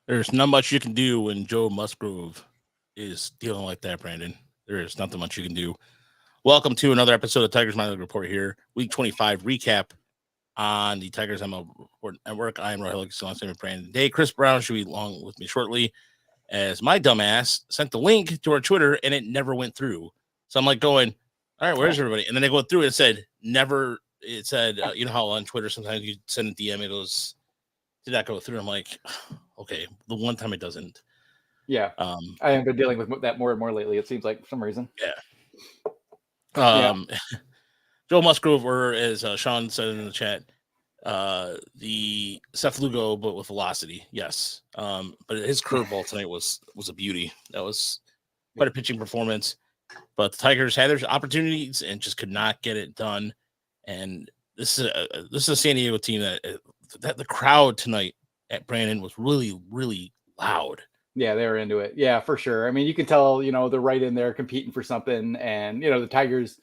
There's not much you can do when Joe Musgrove is dealing like that, Brandon. There is nothing much you can do. Welcome to another episode of Tigers Minor League Report here. Week 25 recap on the Tigers ML Report Network. I am Roy Hillick, so I'm with Brandon today. Chris Brown should be along with me shortly, as my dumbass sent the link to our Twitter and it never went through. So I'm like going, all right, where's everybody? And then I go through it. It said never. It said, you know how on Twitter sometimes you send a DM, it goes, did that go through? I'm like, okay, the one time it doesn't. Yeah, I have been dealing with that more and more lately. It seems like for some reason. Yeah. Joe Musgrove, or as Sean said in the chat, the Seth Lugo, but with velocity. Yes. But his curveball tonight was a beauty. That was quite a pitching performance. But the Tigers had their opportunities and just could not get it done. And this is a San Diego team that the crowd tonight at Brandon was really, really loud. Yeah, they were into it. Yeah, for sure. I mean, you can tell, they're right in there competing for something. And, the Tigers,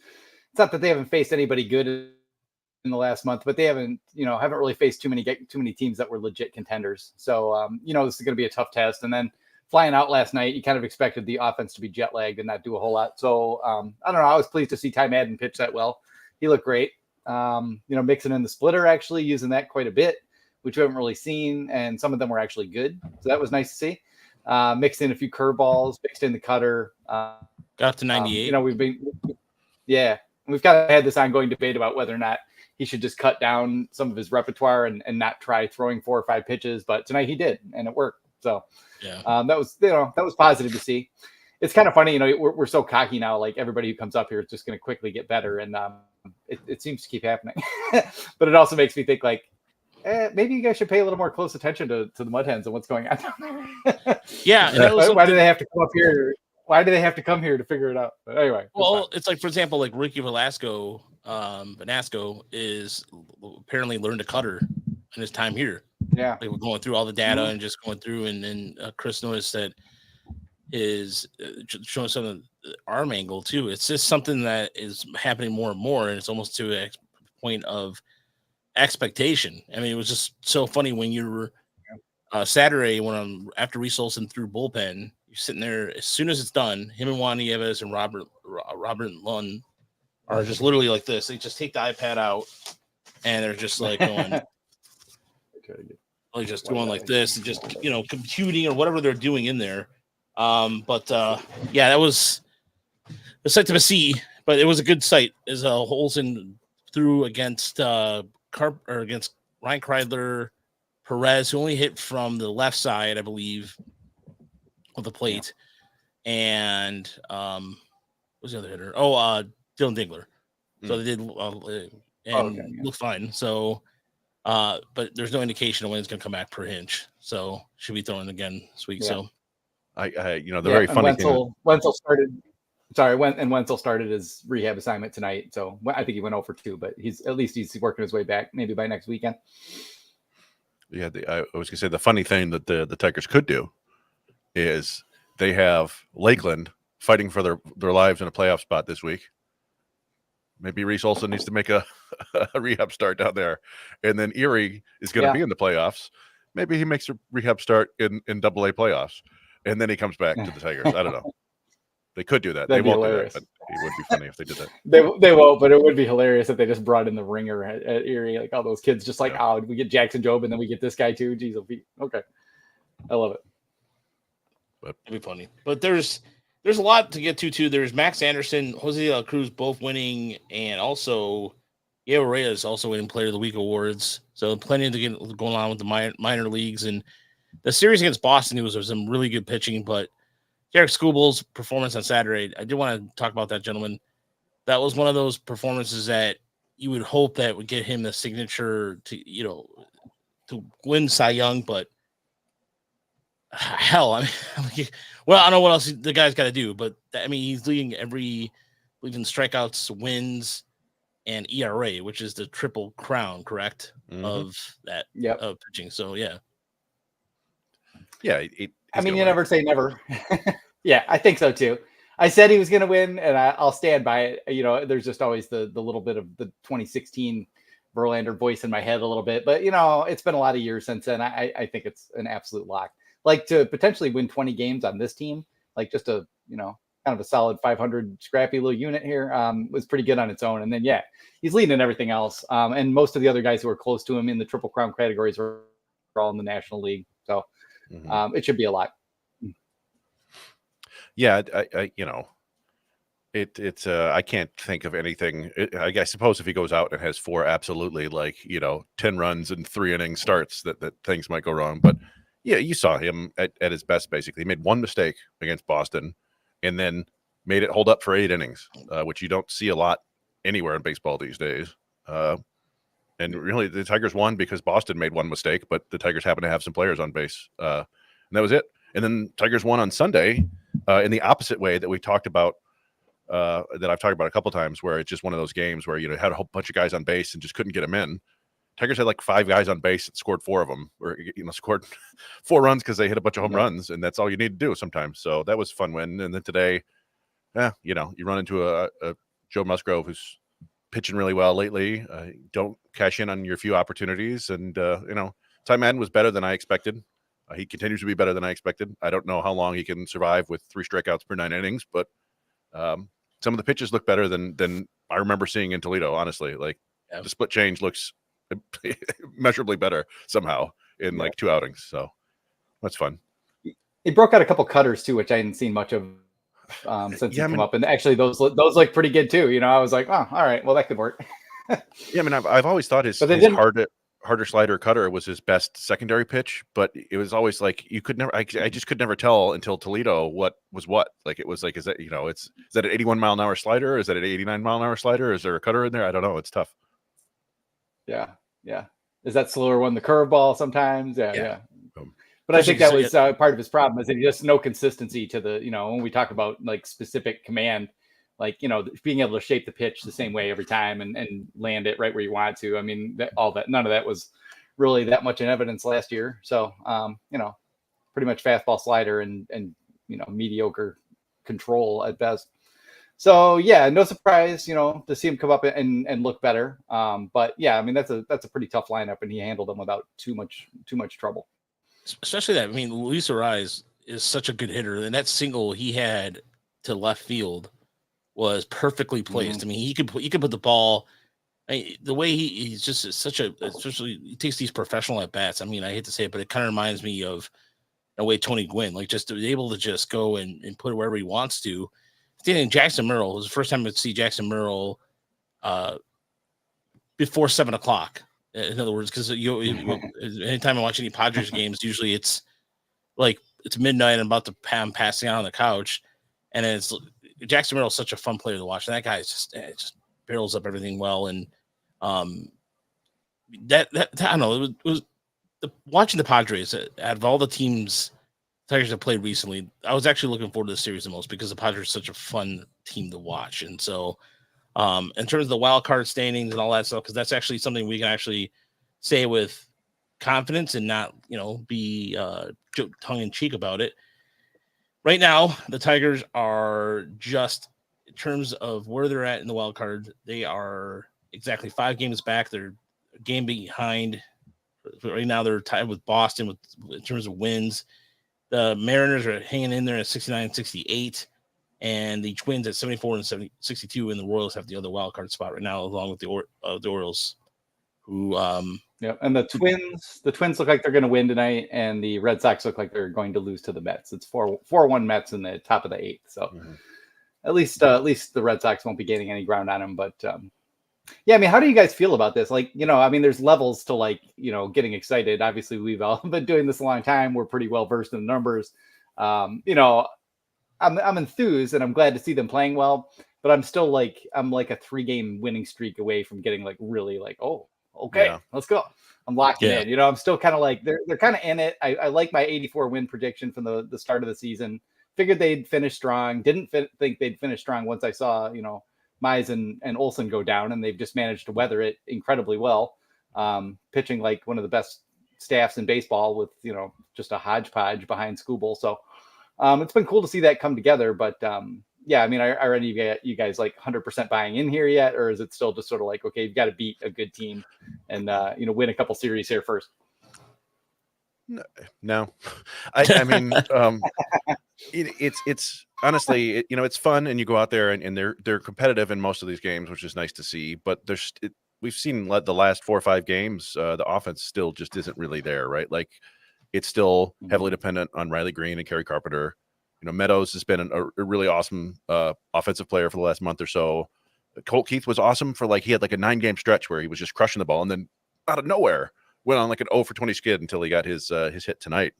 it's not that they haven't faced anybody good in the last month, but they haven't really faced too many teams that were legit contenders. So, this is going to be a tough test. And then flying out last night, you kind of expected the offense to be jet lagged and not do a whole lot. So, I don't know. I was pleased to see Ty Madden pitch that well. He looked great. Mixing in the splitter, actually using that quite a bit, which we haven't really seen. And some of them were actually good. So that was nice to see. Mixed in a few curveballs, mixed in the cutter. Got up to 98. We've kind of had this ongoing debate about whether or not he should just cut down some of his repertoire and not try throwing 4 or 5 pitches. But tonight he did, and it worked. So that was positive to see. It's kind of funny, we're so cocky now. Like everybody who comes up here is just going to quickly get better, and it seems to keep happening. But it also makes me think like, maybe you guys should pay a little more close attention to the Mud Hens and what's going on down there. Yeah. Why do they have to come up here? Why do they have to come here to figure it out? But anyway. Well, it's like, for example, like Ricky Velasco is apparently learned a cutter in his time here. Yeah. Like we're going through all the data and just going through, and then Chris noticed that is showing some of the arm angle too. It's just something that is happening more and more, and it's almost to a point of expectation. I mean, it was just so funny when you were Saturday when after Reese Olson threw bullpen, you're sitting there. As soon as it's done, him and Juan Nieves and Robert Lund are just literally like this. They just take the iPad out and they're just like going, like just going like this and just computing or whatever they're doing in there. That was a sight to see, but it was a good sight as Olson threw against against Ryan Kreidler, Perez, who only hit from the left side, I believe, of the plate, and what was the other hitter? Dylan Dingler. So they did looked fine. So, but there's no indication of when it's going to come back per Hinch. So should be throwing again this week. Yeah. So, very funny thing. Wenzel started. Sorry, Wenzel started his rehab assignment tonight, so I think he went 0 for 2, but he's working his way back. Maybe by next weekend. Yeah, I was gonna say the funny thing that the Tigers could do is they have Lakeland fighting for their lives in a playoff spot this week. Maybe Reese Olson needs to make a rehab start down there, and then Erie is going to be in the playoffs. Maybe he makes a rehab start in AA playoffs, and then he comes back to the Tigers. I don't know. They could do that. They won't do that, but it would be funny if they did that. They won't, but it would be hilarious if they just brought in the ringer at Erie, like all those kids, just like, we get Jackson Jobe, and then we get this guy too. Jeez, okay. I love it. But it'd be funny. But there's a lot to get to too. There's Max Anderson, Jose de la Cruz both winning, and also Yeo Reyes also winning Player of the Week awards. So plenty to get going on with the minor leagues. And the series against Boston, there was some really good pitching, but Tarik Skubal's performance on Saturday, I did want to talk about that, gentleman. That was one of those performances that you would hope that would get him the signature to win Cy Young, but hell, I mean, I don't know what else the guy's got to do, but I mean, he's leading leading strikeouts, wins, and ERA, which is the triple crown, correct? Mm-hmm. Of that of pitching. So yeah. I mean, you never say never. Yeah, I think so too. I said he was going to win, and I'll stand by it. There's just always the little bit of the 2016 Verlander voice in my head a little bit, but it's been a lot of years since then. I think it's an absolute lock. like to potentially win 20 games on this team, like just a, kind of a solid 500 scrappy little unit here, was pretty good on its own. And then, yeah, he's leading in everything else. And most of the other guys who are close to him in the Triple Crown categories are all in the National League. So it should be a lot. Yeah. It's I can't think of anything. I suppose if he goes out and has 4 absolutely 10 runs and 3 inning starts, that things might go wrong. But yeah, you saw him at his best. Basically, he made one mistake against Boston, and then made it hold up for 8 innings, which you don't see a lot anywhere in baseball these days. And really, the Tigers won because Boston made one mistake, but the Tigers happened to have some players on base, and that was it. And then Tigers won on Sunday in the opposite way that we talked about. That I've talked about a couple of times, where it's just one of those games where had a whole bunch of guys on base and just couldn't get them in. Tigers had like 5 guys on base and scored 4 of them, or scored 4 runs because they hit a bunch of home runs, and that's all you need to do sometimes. So that was a fun win. And then today, you run into a Joe Musgrove who's pitching really well lately. Don't cash in on your few opportunities, and Ty Madden was better than I expected. He continues to be better than I expected. I don't know how long he can survive with 3 strikeouts per 9 innings, but some of the pitches look better than I remember seeing in Toledo. Honestly, the split change looks measurably better somehow in 2 outings. So that's fun. He broke out a couple cutters too, which I hadn't seen much of since he came up. And actually, those look pretty good too. I was like, oh, all right, well that could work. Yeah, I mean, I've always thought his harder slider cutter was his best secondary pitch, but it was always you could never. I just could never tell until Toledo what was what. It was is that is that an 81 mile an hour slider? Is that an 89 mile an hour slider? Is there a cutter in there? I don't know. It's tough. Yeah. Is that slower one the curveball sometimes? Yeah. But I think that was part of his problem, is that he just no consistency to the when we talk about specific command. Being able to shape the pitch the same way every time and land it right where you want to. I mean, none of that was really that much in evidence last year. So, pretty much fastball, slider, and mediocre control at best. So yeah, no surprise, to see him come up and look better. But yeah, I mean, that's a pretty tough lineup, and he handled them without too much trouble. Especially that, I mean, Luis Arraez is such a good hitter, and that single he had to left field was perfectly placed. I mean, he could put the ball. The way he's just especially he takes these professional at bats. I mean, I hate to say it, but it kind of reminds me of the way Tony Gwynn, just to be able to just go and put it wherever he wants to. Standing Jackson Merrill, it was the first time I'd see Jackson Merrill before 7:00. In other words, because anytime I watch any Padres games, usually it's midnight and I'm about to passing out on the couch, and it's Jackson Merrill is such a fun player to watch. And that guy is just barrels up everything well. And that I don't know, it was watching the Padres out of all the teams Tigers have played recently. I was actually looking forward to the series the most because the Padres are such a fun team to watch. And so, in terms of the wild card standings and all that stuff, because that's actually something we can actually say with confidence and not be tongue in cheek about it. Right now, the Tigers are just, in terms of where they're at in the wild card, they are exactly 5 games back. They're a game behind. Right now, they're tied with Boston in terms of wins. The Mariners are hanging in there at 69 and 68, and the Twins at 74 and 62, and the Royals have the other wild card spot right now, along with the Orioles, who and the Twins look like they're going to win tonight, and the Red Sox look like they're going to lose to the Mets. It's 4-1 Mets in the top of the 8th. So at least the Red Sox won't be gaining any ground on them. But yeah, I mean, how do you guys feel about this? I mean, there's levels to getting excited. Obviously, we've all been doing this a long time. We're pretty well versed in the numbers. I'm enthused and I'm glad to see them playing well, but I'm still I'm a 3-game winning streak away from getting really oh, okay, let's go. I'm locked in. I'm still kind of they're kind of in it. I like my 84 win prediction from the start of the season. Figured they'd finish strong. Didn't think they'd finish strong once I saw Mize and Olsen go down, and they've just managed to weather it incredibly well. Pitching like one of the best staffs in baseball with just a hodgepodge behind Skubal. So it's been cool to see that come together. But yeah, I mean, are any of you guys 100% buying in here yet, or is it still just sort of okay, you've got to beat a good team and win a couple series here first? No, I mean, it's honestly, it's fun, and you go out there and they're competitive in most of these games, which is nice to see. But we've seen the last 4 or 5 games, the offense still just isn't really there, right? Like it's still heavily dependent on Riley Green and Kerry Carpenter. Meadows has been a really awesome offensive player for the last month or so. Colt Keith was awesome for he had a 9-game stretch where he was just crushing the ball, and then out of nowhere went on an 0 for 20 skid until he got his hit tonight.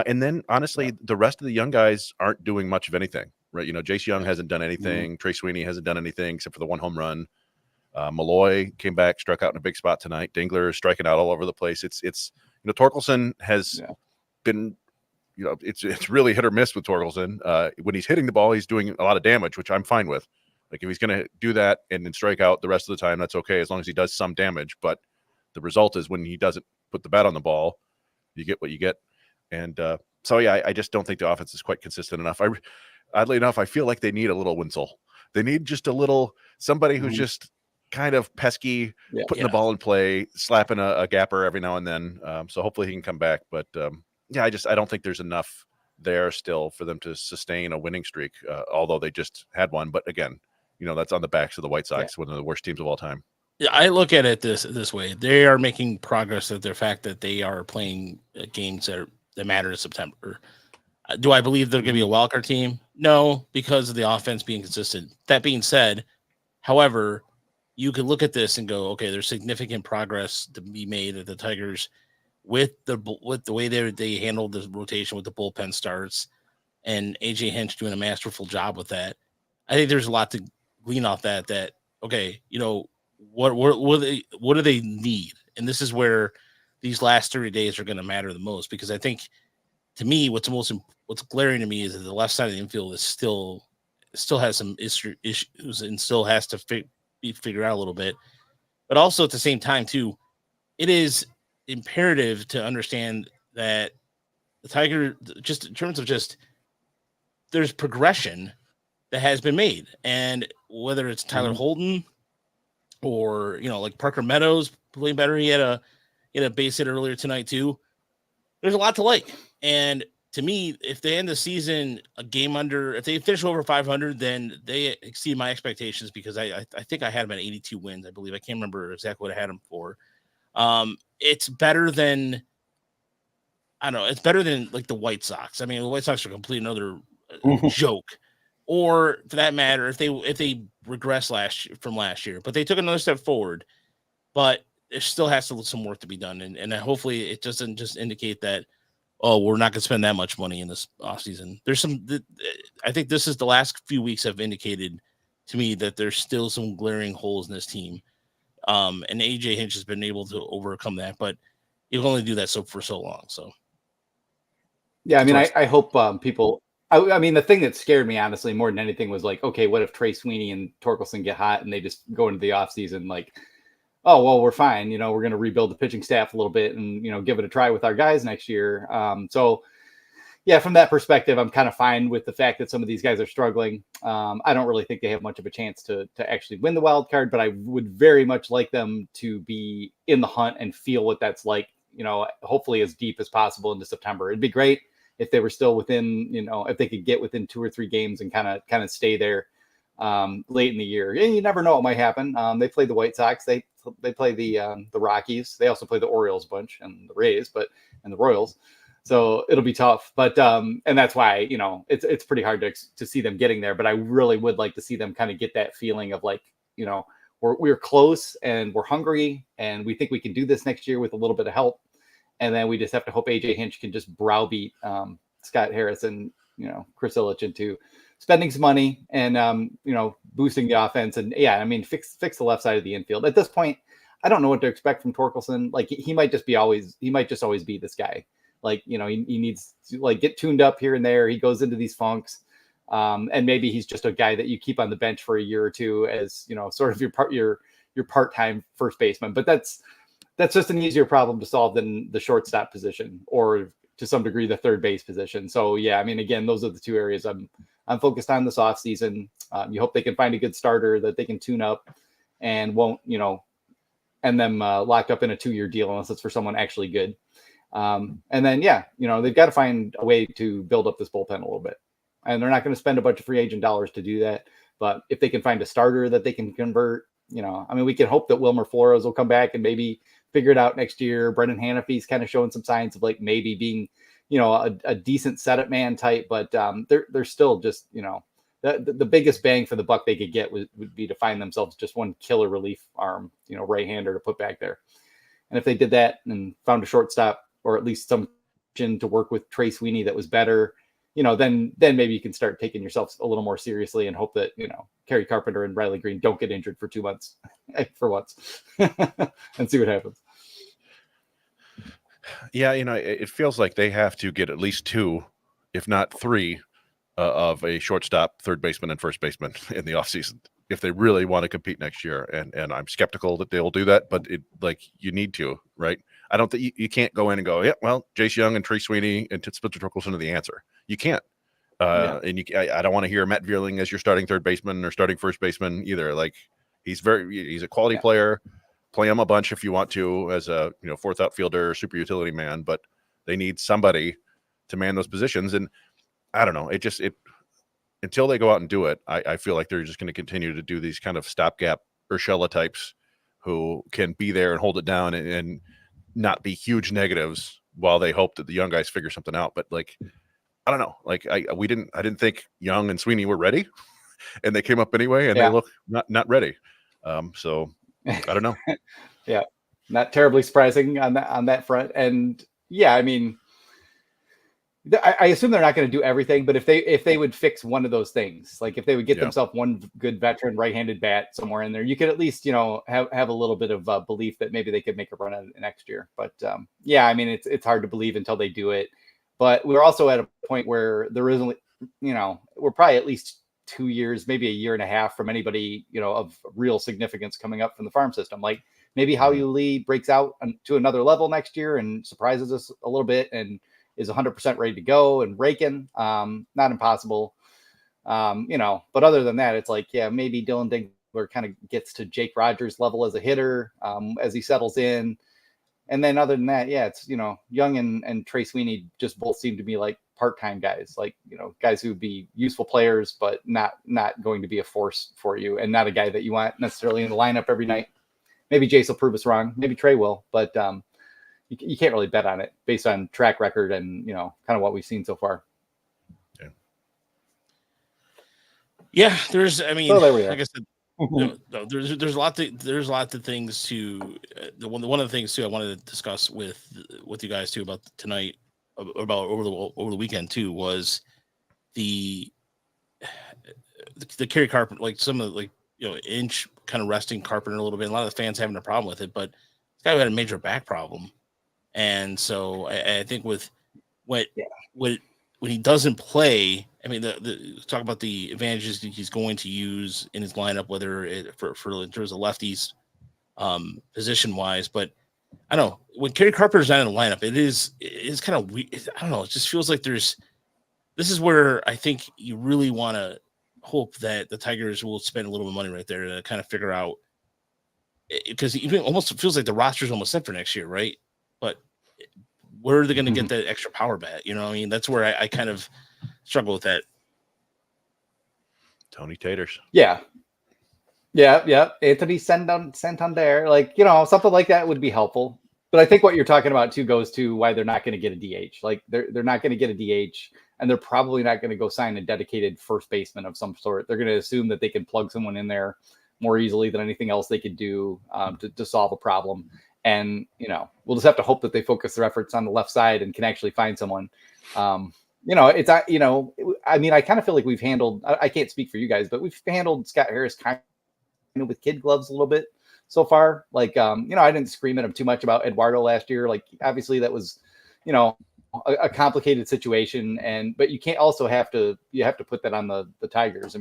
And then honestly, the rest of the young guys aren't doing much of anything, right? Jace Young hasn't done anything. Trey Sweeney hasn't done anything except for the 1 home run. Malloy came back, struck out in a big spot tonight. Dingler is striking out all over the place. It's Torkelson has been, it's really hit or miss with Torkelson. When he's hitting the ball, he's doing a lot of damage, which I'm fine with. If he's going to do that and then strike out the rest of the time, that's okay, as long as he does some damage. But the result is when he doesn't put the bat on the ball, you get what you get. And so, I just don't think the offense is quite consistent enough. Oddly enough, I feel like they need a little Winsel. They need just a little somebody who's just kind of pesky, putting the ball in play, slapping a gapper every now and then. So hopefully he can come back. But I don't think there's enough there still for them to sustain a winning streak, although they just had one. But again, that's on the backs of the White Sox, one of the worst teams of all time. Yeah, I look at it this way. They are making progress at the fact that they are playing games that matter in September. Do I believe they're going to be a wildcard team? No, because of the offense being consistent. That being said, however, you could look at this and go, okay, there's significant progress to be made at the Tigers with the way they handled the rotation with the bullpen starts, and AJ Hinch doing a masterful job with that. I think there's a lot to glean off that okay, what do they need? And this is where these last 30 days are going to matter the most, because I think, to me, what's glaring to me is that the left side of the infield is still has some issues and still has to be figured out a little bit. But also at the same time too, it is imperative to understand that the Tiger, just in terms of there's progression that has been made, and whether it's Tyler Holden or like Parker Meadows playing better, he had a base hit earlier tonight too. There's a lot to like, and to me, if they end the season a game under, if they finish over 500, then they exceed my expectations, because I think I had them at 82 wins. I believe, I can't remember exactly what I had them for. It's better than, I don't know, it's better than like the White Sox. I mean, the White Sox are complete another joke. Or for that matter, if they regress from last year, but they took another step forward, but there still has to some work to be done. And hopefully it doesn't just indicate that, oh, we're not going to spend that much money in this offseason. I think this is the last few weeks have indicated to me that there's still some glaring holes in this team. And AJ Hinch has been able to overcome that, but he'll only do that for so long. So, yeah, I mean, I hope people. I mean, the thing that scared me, honestly, more than anything was like, okay, what if Trey Sweeney and Torkelson get hot and they just go into the offseason like, oh, well, we're fine. We're going to rebuild the pitching staff a little bit and, give it a try with our guys next year. So, yeah, from that perspective, I'm kind of fine with the fact that some of these guys are struggling. I don't really think they have much of a chance to actually win the wild card, but I would very much like them to be in the hunt and feel what that's like, hopefully as deep as possible into September. It'd be great if they were still within, if they could get within 2 or 3 games and kind of stay there late in the year. And you never know what might happen. They play the White Sox. They play the Rockies. They also play the Orioles bunch and the Rays, and the Royals. So it'll be tough. But and that's why, it's pretty hard to see them getting there. But I really would like to see them kind of get that feeling of like, we're close and we're hungry and we think we can do this next year with a little bit of help. And then we just have to hope AJ Hinch can just browbeat Scott Harris and, Chris Ilitch into spending some money and, boosting the offense. And yeah, I mean, fix the left side of the infield. At this point, I don't know what to expect from Torkelson. Like he might just always be this guy. Like, he needs to like get tuned up here and there. He goes into these funks. And maybe he's just a guy that you keep on the bench for a year or two as, sort of your part-time first baseman. But that's just an easier problem to solve than the shortstop position or to some degree the third base position. So yeah, I mean, again, those are the 2 areas I'm focused on this offseason. You hope they can find a good starter that they can tune up and won't, end them locked up in a 2-year deal unless it's for someone actually good. And then, yeah, they've got to find a way to build up this bullpen a little bit. And they're not going to spend a bunch of free agent dollars to do that. But if they can find a starter that they can convert, we can hope that Wilmer Flores will come back and maybe figure it out next year. Brendan Hanafy's kind of showing some signs of like maybe being, a decent setup man type, but they're still just, the biggest bang for the buck they could get would be to find themselves just one killer relief arm, right-hander to put back there. And if they did that and found a shortstop or at least some to work with Trey Sweeney that was better, then maybe you can start taking yourself a little more seriously and hope that, Kerry Carpenter and Riley Green don't get injured for 2 months for once and see what happens. Yeah, it feels like they have to get at least 2, if not 3, of a shortstop, third baseman, and first baseman in the offseason if they really want to compete next year. And I'm skeptical that they'll do that, but you need to, right? I don't think you can't go in and go, yeah, well, Jace Young and Trey Sweeney and Spencer Torkelson are the answer. You can't. And I don't want to hear Matt Vierling as your starting third baseman or starting first baseman either. Like he's a quality player. Play him a bunch if you want to as a fourth outfielder, super utility man, but they need somebody to man those positions. And I don't know, it until they go out and do it, I feel like they're just going to continue to do these kind of stopgap Urshela types who can be there and hold it down and not be huge negatives while they hope that the young guys figure something out. But I don't know, I didn't think Young and Sweeney were ready, and they came up anyway, and they look not ready. So I don't know. Yeah, not terribly surprising on that front. And yeah, I assume they're not going to do everything, but if they would fix one of those things, like if they would get themselves one good veteran right-handed bat somewhere in there, you could at least have a little bit of belief that maybe they could make a run at it next year. But it's hard to believe until they do it. But we're also at a point where there isn't, we're probably at least 2 years, maybe a year and a half from anybody, of real significance coming up from the farm system. Like maybe Hao-Yu Lee breaks out to another level next year and surprises us a little bit and is 100% ready to go, and Rakin, not impossible. But other than that, it's like, maybe Dylan Dingler kind of gets to Jake Rogers level as a hitter as he settles in. And then other than that, it's, Young and Trey Sweeney just both seem to be like part-time guys, like, guys who would be useful players, but not going to be a force for you, and not a guy that you want necessarily in the lineup every night. Maybe Jace will prove us wrong. Maybe Trey will, but you can't really bet on it based on track record and, kind of what we've seen so far. Yeah. There's, so there we are. like I said, there's a lot of things to one of the things too I wanted to discuss with you guys too about tonight, about over the weekend too, was the Kerry Carpenter, like some of the, Inch kind of resting Carpenter a little bit. A lot of the fans having a problem with it, but this guy had a major back problem. And so I think with when he doesn't play, the talk about the advantages that he's going to use in his lineup, whether for in terms of lefties, position wise. But I don't know, when Kerry Carpenter's not in the lineup, it's kind of weird. I don't know. It just feels like this is where I think you really want to hope that the Tigers will spend a little bit of money right there to kind of figure out, because it almost feels like the roster's almost set for next year, right? But where are they going to get that extra power bat? That's where I kind of struggle with that. Tony Taters. Yeah. Anthony Santander, something like that would be helpful. But I think what you're talking about too goes to why they're not going to get a DH. Like they're not going to get a DH, and they're probably not going to go sign a dedicated first baseman of some sort. They're going to assume that they can plug someone in there more easily than anything else they could do to solve a problem. And, we'll just have to hope that they focus their efforts on the left side and can actually find someone. I kind of feel like we've handled, I can't speak for you guys, but we've handled Scott Harris kind of with kid gloves a little bit so far. I didn't scream at him too much about Eduardo last year. Like, obviously that was, a complicated situation. But you can't also you have to put that on the Tigers.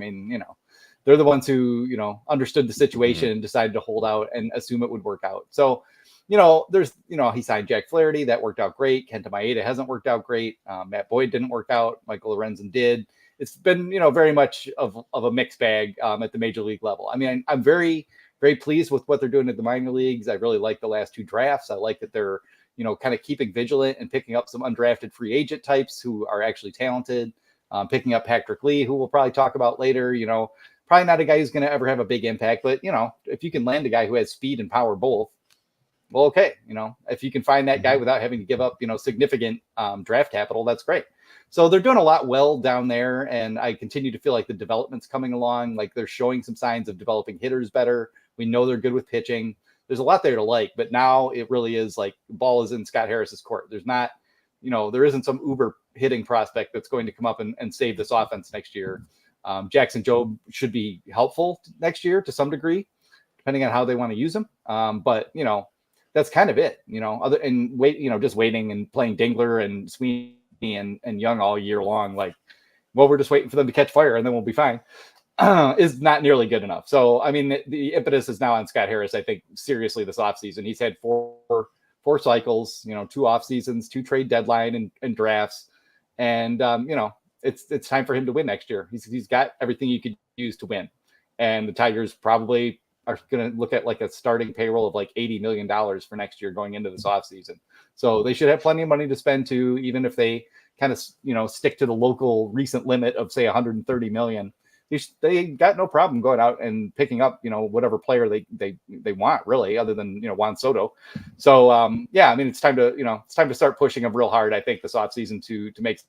They're the ones who, understood the situation and decided to hold out and assume it would work out. So, there's, he signed Jack Flaherty. That worked out great. Kenta Maeda hasn't worked out great. Matt Boyd didn't work out. Michael Lorenzen did. It's been, very much of a mixed bag at the major league level. I'm very, very pleased with what they're doing at the minor leagues. I really like the last 2 drafts. I like that they're, kind of keeping vigilant and picking up some undrafted free agent types who are actually talented. Picking up Patrick Lee, who we'll probably talk about later. Probably not a guy who's going to ever have a big impact, but if you can land a guy who has speed and power both, well, okay. If you can find that guy without having to give up, significant draft capital, that's great. So they're doing a lot well down there, and I continue to feel like the development's coming along. Like they're showing some signs of developing hitters better. We know they're good with pitching. There's a lot there to like, but now it really is like the ball is in Scott Harris's court. There's not, there isn't some uber hitting prospect that's going to come up and save this offense next year. Jackson Jobe should be helpful next year to some degree, depending on how they want to use him. But that's kind of it, just waiting and playing Dingler and Sweeney and Young all year long. Like, well, we're just waiting for them to catch fire and then we'll be fine. Is not nearly good enough. So, I mean, the impetus is now on Scott Harris, I think, seriously this offseason. He's had four cycles, 2 off seasons, 2 trade deadline and drafts. And, it's time for him to win next year. He's got everything you could use to win. And the Tigers probably are going to look at like a starting payroll of like $80 million for next year going into this offseason. So they should have plenty of money to spend too, even if they kind of, stick to the local recent limit of say 130 million. They got no problem going out and picking up, whatever player they want really, other than, Juan Soto. So, I mean, it's time to start pushing them real hard, I think, this offseason to make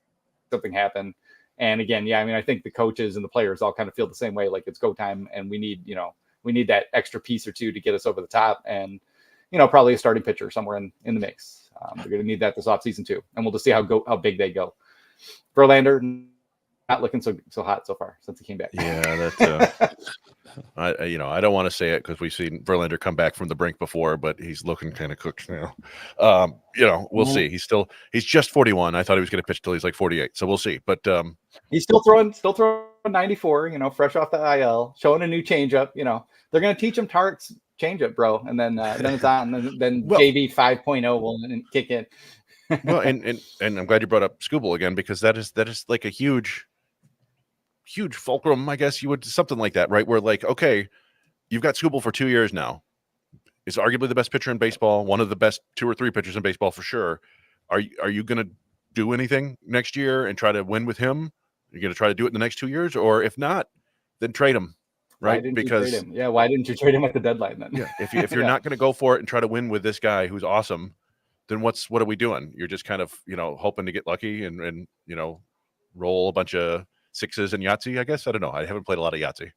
something happen. And again, I mean, I think the coaches and the players all kind of feel the same way. Like it's go time and we need that extra piece or two to get us over the top, and, probably a starting pitcher somewhere in the mix. They're going to need that this offseason too. And we'll just see how big they go. Verlander, not looking so hot so far since he came back. Yeah, that's I don't want to say it because we've seen Verlander come back from the brink before, but he's looking kind of cooked now. We'll see. He's just 41. I thought he was going to pitch till he's like 48, so we'll see. But he's still throwing 94. Fresh off the IL, showing a new changeup. They're going to teach him Tarik's changeup, bro, and then it's on. And then JV 5.0 will kick in. Well, and I'm glad you brought up Skubal again, because that is like a huge fulcrum, I guess you would, something like that, right? Where like, okay, you've got Skubal for 2 years now. Is arguably the best pitcher in baseball, one of the best 2 or 3 pitchers in baseball for sure. Are you going to do anything next year and try to win with him? You're going to try to do it in the next 2 years, or if not, then trade him, right? Why didn't you trade him? Yeah, why didn't you trade him at the deadline then? Yeah, if you're not going to go for it and try to win with this guy who's awesome, then what are we doing? You're just kind of, hoping to get lucky and roll a bunch of sixes and Yahtzee, I guess. I don't know. I haven't played a lot of Yahtzee.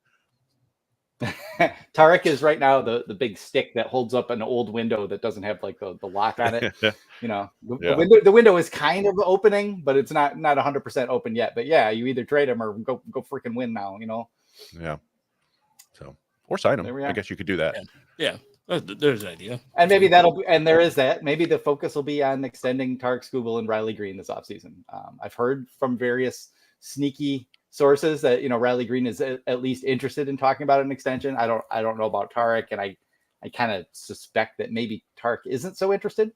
Tarik is right now the big stick that holds up an old window that doesn't have like the lock on it. The window is kind of opening, but it's not 100% open yet. But yeah, you either trade him or go freaking win now. Yeah. So, or sign him. I guess you could do that. Yeah. There's an idea. And maybe there is that. Maybe the focus will be on extending Tarik Skubal and Riley Green this offseason. I've heard from various sneaky sources that, Riley Green is at least interested in talking about an extension. I don't know about Tarik, and I kind of suspect that maybe Tarik isn't so interested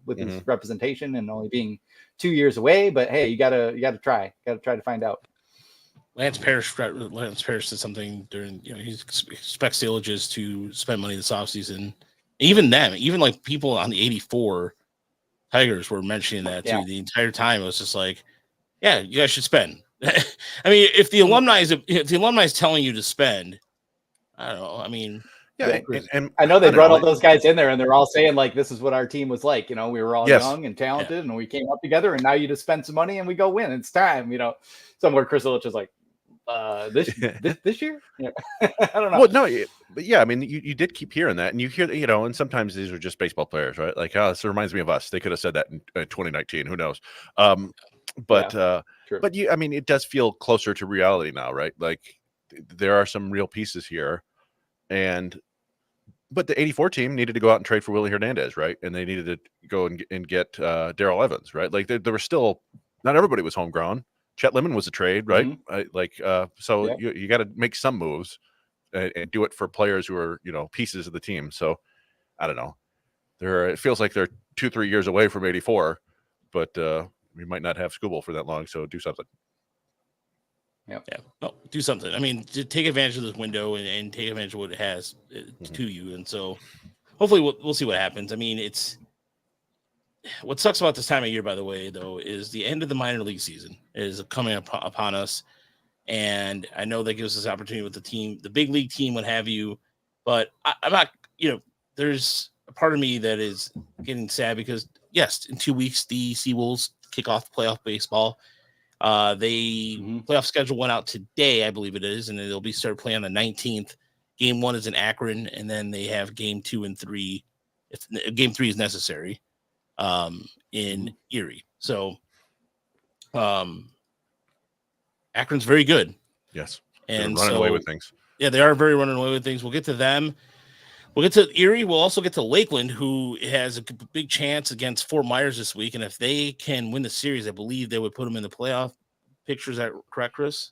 with his representation and only being 2 years away. But hey, you gotta try to find out. Lance Parrish did something during, he expects the Illiches to spend money this offseason. Even like people on the 84 Tigers were mentioning that too. The entire time it was just like, yeah, you guys should spend. I mean, if the alumni is telling you to spend, I don't know. I mean, yeah, and I know they brought all those guys in there, and they're all saying like, "This is what our team was like." We were all young and talented, and we came up together. And now you just spend some money, and we go win. It's time, Somewhere Chris Illich is like, this year? Yeah. I don't know. Well, no, but yeah, I mean, you did keep hearing that, and you hear, and sometimes these are just baseball players, right? Like, this reminds me of us. They could have said that in 2019. Who knows? But I mean, it does feel closer to reality now, right? Like, there are some real pieces here, but the 84 team needed to go out and trade for Willie Hernandez, right? And they needed to go and get Darrell Evans, right? Like, there was still, not everybody was homegrown. Chet Lemon was a trade, right? So you got to make some moves and do it for players who are, pieces of the team. So I don't know. It feels like they're 2-3 years away from 84, but we might not have Skubal for that long. So do something. Yeah. Well, do something. I mean, to take advantage of this window and take advantage of what it has to you. And so hopefully we'll see what happens. I mean, what sucks about this time of year, by the way, though, is the end of the minor league season is coming upon us. And I know that gives us opportunity with the team, the big league team, what have you. But I'm not, there's a part of me that is getting sad because, yes, in 2 weeks, the Seawolves kick off playoff baseball. Playoff schedule went out today, I believe it is, and they'll be start playing on the 19th. Game 1 is in Akron, and then they have game 2 and 3. If game 3 is necessary, in Erie. So, Akron's very good. Yes. And running away with things. Yeah, they are very running away with things. We'll get to them. We'll get to Erie. We'll also get to Lakeland, who has a big chance against Fort Myers this week. And if they can win the series, I believe they would put them in the playoff picture. Is that correct, Chris?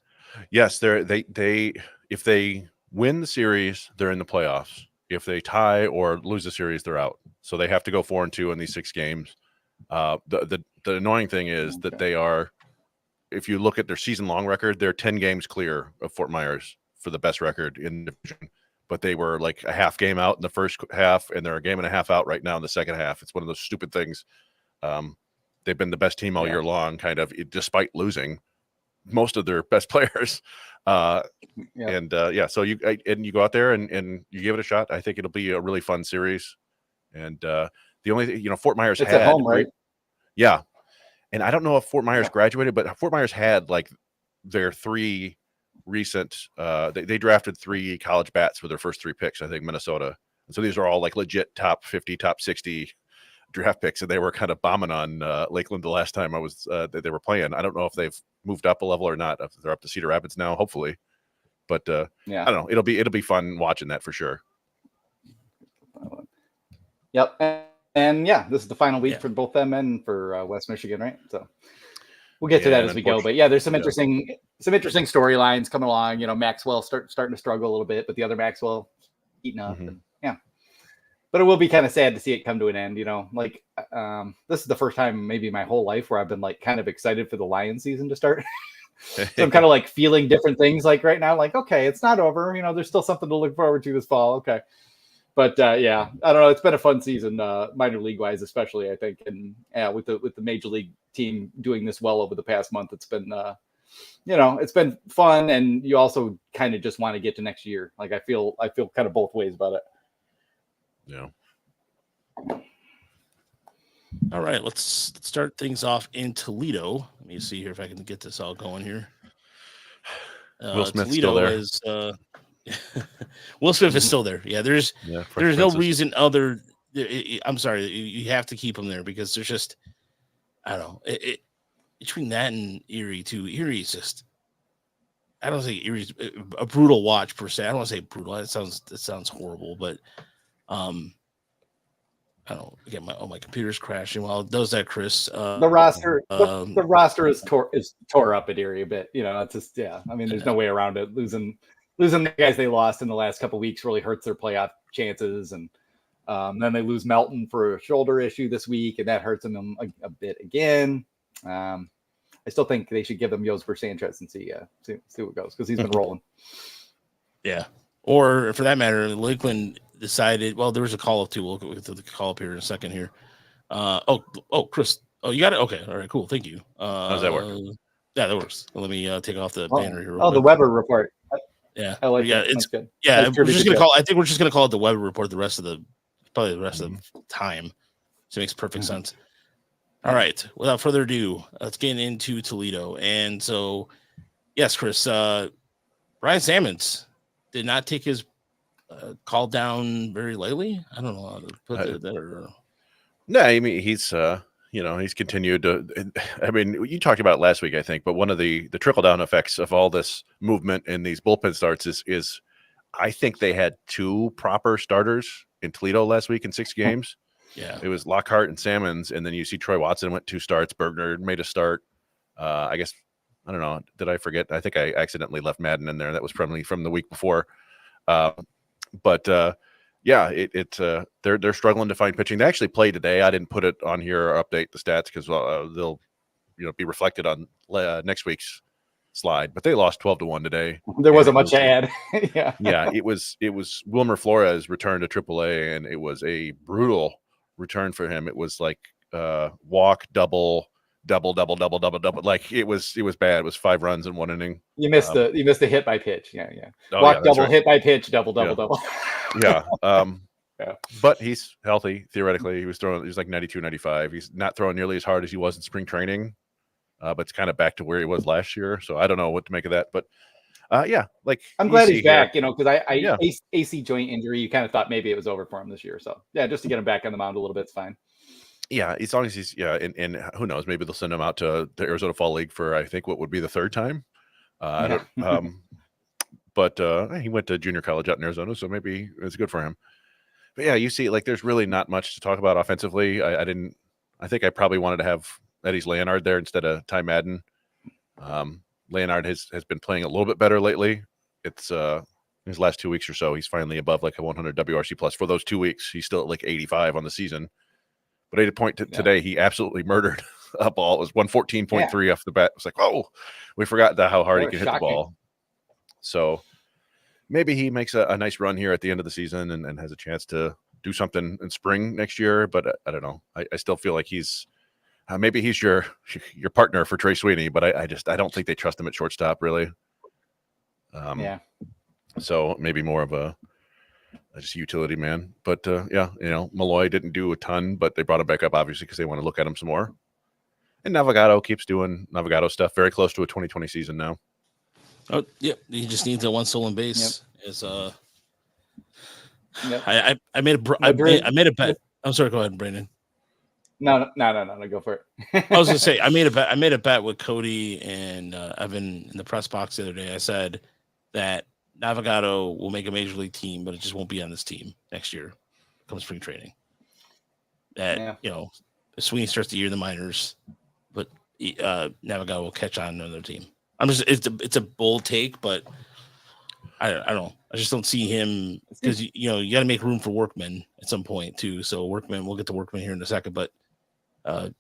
Yes, they if they win the series, they're in the playoffs. If they tie or lose the series, they're out. So they have to go 4-2 in these 6 games. The annoying thing is that they are, if you look at their season long record, they're 10 games clear of Fort Myers for the best record in the division. But they were like a half game out in the first half, and they're a game and a half out right now in the second half. It's one of those stupid things. They've been the best team all year long, kind of, despite losing most of their best players. So you go out there and you give it a shot. I think it'll be a really fun series. And the only thing, Fort Myers it's had at home, right? Yeah. And I don't know if Fort Myers graduated, but Fort Myers had like their 3 recent they drafted 3 college bats for their first 3 picks, I think, Minnesota. And so these are all like legit top 50, top 60 draft picks, and they were kind of bombing on Lakeland the last time I was they were playing. I don't know if they've moved up a level or not. If they're up to Cedar Rapids now, hopefully. But I don't know. It'll be fun watching that for sure. Yep. And this is the final week for both them and for West Michigan, right? So we'll get to that as we go. But there's some interesting storylines coming along. Maxwell starting to struggle a little bit, but the other Maxwell eating up. And, but it will be kind of sad to see it come to an end. This is the first time maybe my whole life where I've been like kind of excited for the Lions season to start. So I'm kind of like feeling different things like right now. Like, okay, it's not over. There's still something to look forward to this fall. Okay. But I don't know. It's been a fun season, minor league wise, especially I think, and with the major league team doing this well over the past month, it's been it's been fun, and you also kind of just want to get to next year. Like I feel kind of both ways about it. Yeah. All right, let's start things off in Toledo. Let me see here if I can get this all going here. Will Smith's Toledo still there. is. Will Smith is still there. Yeah, there's no reason other. I'm sorry, you have to keep him there because there's just, I don't know, between that and Erie too. Erie's just, I don't think Erie's a brutal watch per se. I don't want to say brutal. That sounds horrible, but I don't get my computer's crashing while it does that, Chris. The roster is tore up at Erie a bit. It's just I mean, there's no way around it. Losing the guys they lost in the last couple of weeks really hurts their playoff chances, and then they lose Melton for a shoulder issue this week, and that hurts them a bit again. I still think they should give them Yosber Sanchez and see what goes because he's been rolling. Yeah, or for that matter, Lakeland decided. Well, there was a call up too. We'll get to the call up here in a second here. Chris. Oh, you got it. Okay, all right, cool. Thank you. How does that work? Yeah, that works. Let me take off the banner here. The Weber report. Yeah, I like that. It's good. Yeah, we're just gonna call. I think we're just gonna call it the Weber report the rest of the time. So it makes perfect sense. All right. Without further ado, let's get into Toledo. And so, yes, Chris, Brian Sammons did not take his call down very lightly. I don't know how to put that. No, I mean he's he's continued to. I mean, you talked about it last week, I think, but one of the trickle down effects of all this movement in these bullpen starts is I think they had 2 proper starters in Toledo last week in 6 games. Yeah, it was Lockhart and Sammons, and then you see Troy Watson went 2 starts. Bergner made a start. I guess I don't know. Did I forget? I think I accidentally left Madden in there. That was probably from the week before. They're struggling to find pitching. They actually played today. I didn't put it on here or update the stats because they'll be reflected on next week's slide. But they lost 12-1 today. There wasn't much to add. Yeah, it was Wilmer Flores returned to AAA, and it was a brutal return for him. It was like walk, double. Like it was bad. It was 5 runs in 1 inning. You missed the hit by pitch. Yeah. Oh, Walk, yeah, that's double, right. hit by pitch, double. Yeah. Yeah. But he's healthy. Theoretically, he was like 92, 95. He's not throwing nearly as hard as he was in spring training, but it's kind of back to where he was last year. So I don't know what to make of that. But yeah, like I'm glad he's back. Here, Because I AC joint injury. You kind of thought maybe it was over for him this year. So yeah, just to get him back on the mound a little bit's fine. Yeah, as long as he's and who knows, maybe they'll send him out to the Arizona Fall League for I think what would be the 3rd time. But he went to junior college out in Arizona, so maybe it's good for him. But yeah, you see, like there's really not much to talk about offensively. I think I probably wanted to have Eddie's Leonard there instead of Ty Madden. Leonard has been playing a little bit better lately. It's his last 2 weeks or so, he's finally above like a 100 WRC plus. For those 2 weeks, he's still at like 85 on the season. But at a point today, he absolutely murdered a ball. It was 114.3 off the bat. It was like, oh, we forgot how hard he can hit the ball. So maybe he makes a nice run here at the end of the season and has a chance to do something in spring next year. But I don't know. I still feel like he's maybe he's your partner for Trey Sweeney, but I don't think they trust him at shortstop really. So maybe more of a just utility man. But Malloy didn't do a ton, but they brought him back up obviously because they want to look at him some more. And Navigado keeps doing Navigado stuff. Very close to a 2020 season now. Oh, yep. He just needs a 1 stolen base. Yep. I made a bet. I'm sorry. Go ahead, Brandon. No. Go for it. I was gonna say I made a bet with Cody and Evan in the press box the other day. I said that Navigado will make a major league team, but it just won't be on this team next year. Come spring training. That Sweeney starts the year in the minors, but Navigado will catch on another team. It's a bold take, but I don't know. I just don't see him because you got to make room for Workman at some point too. So Workman, we'll get to Workman here in a second, but I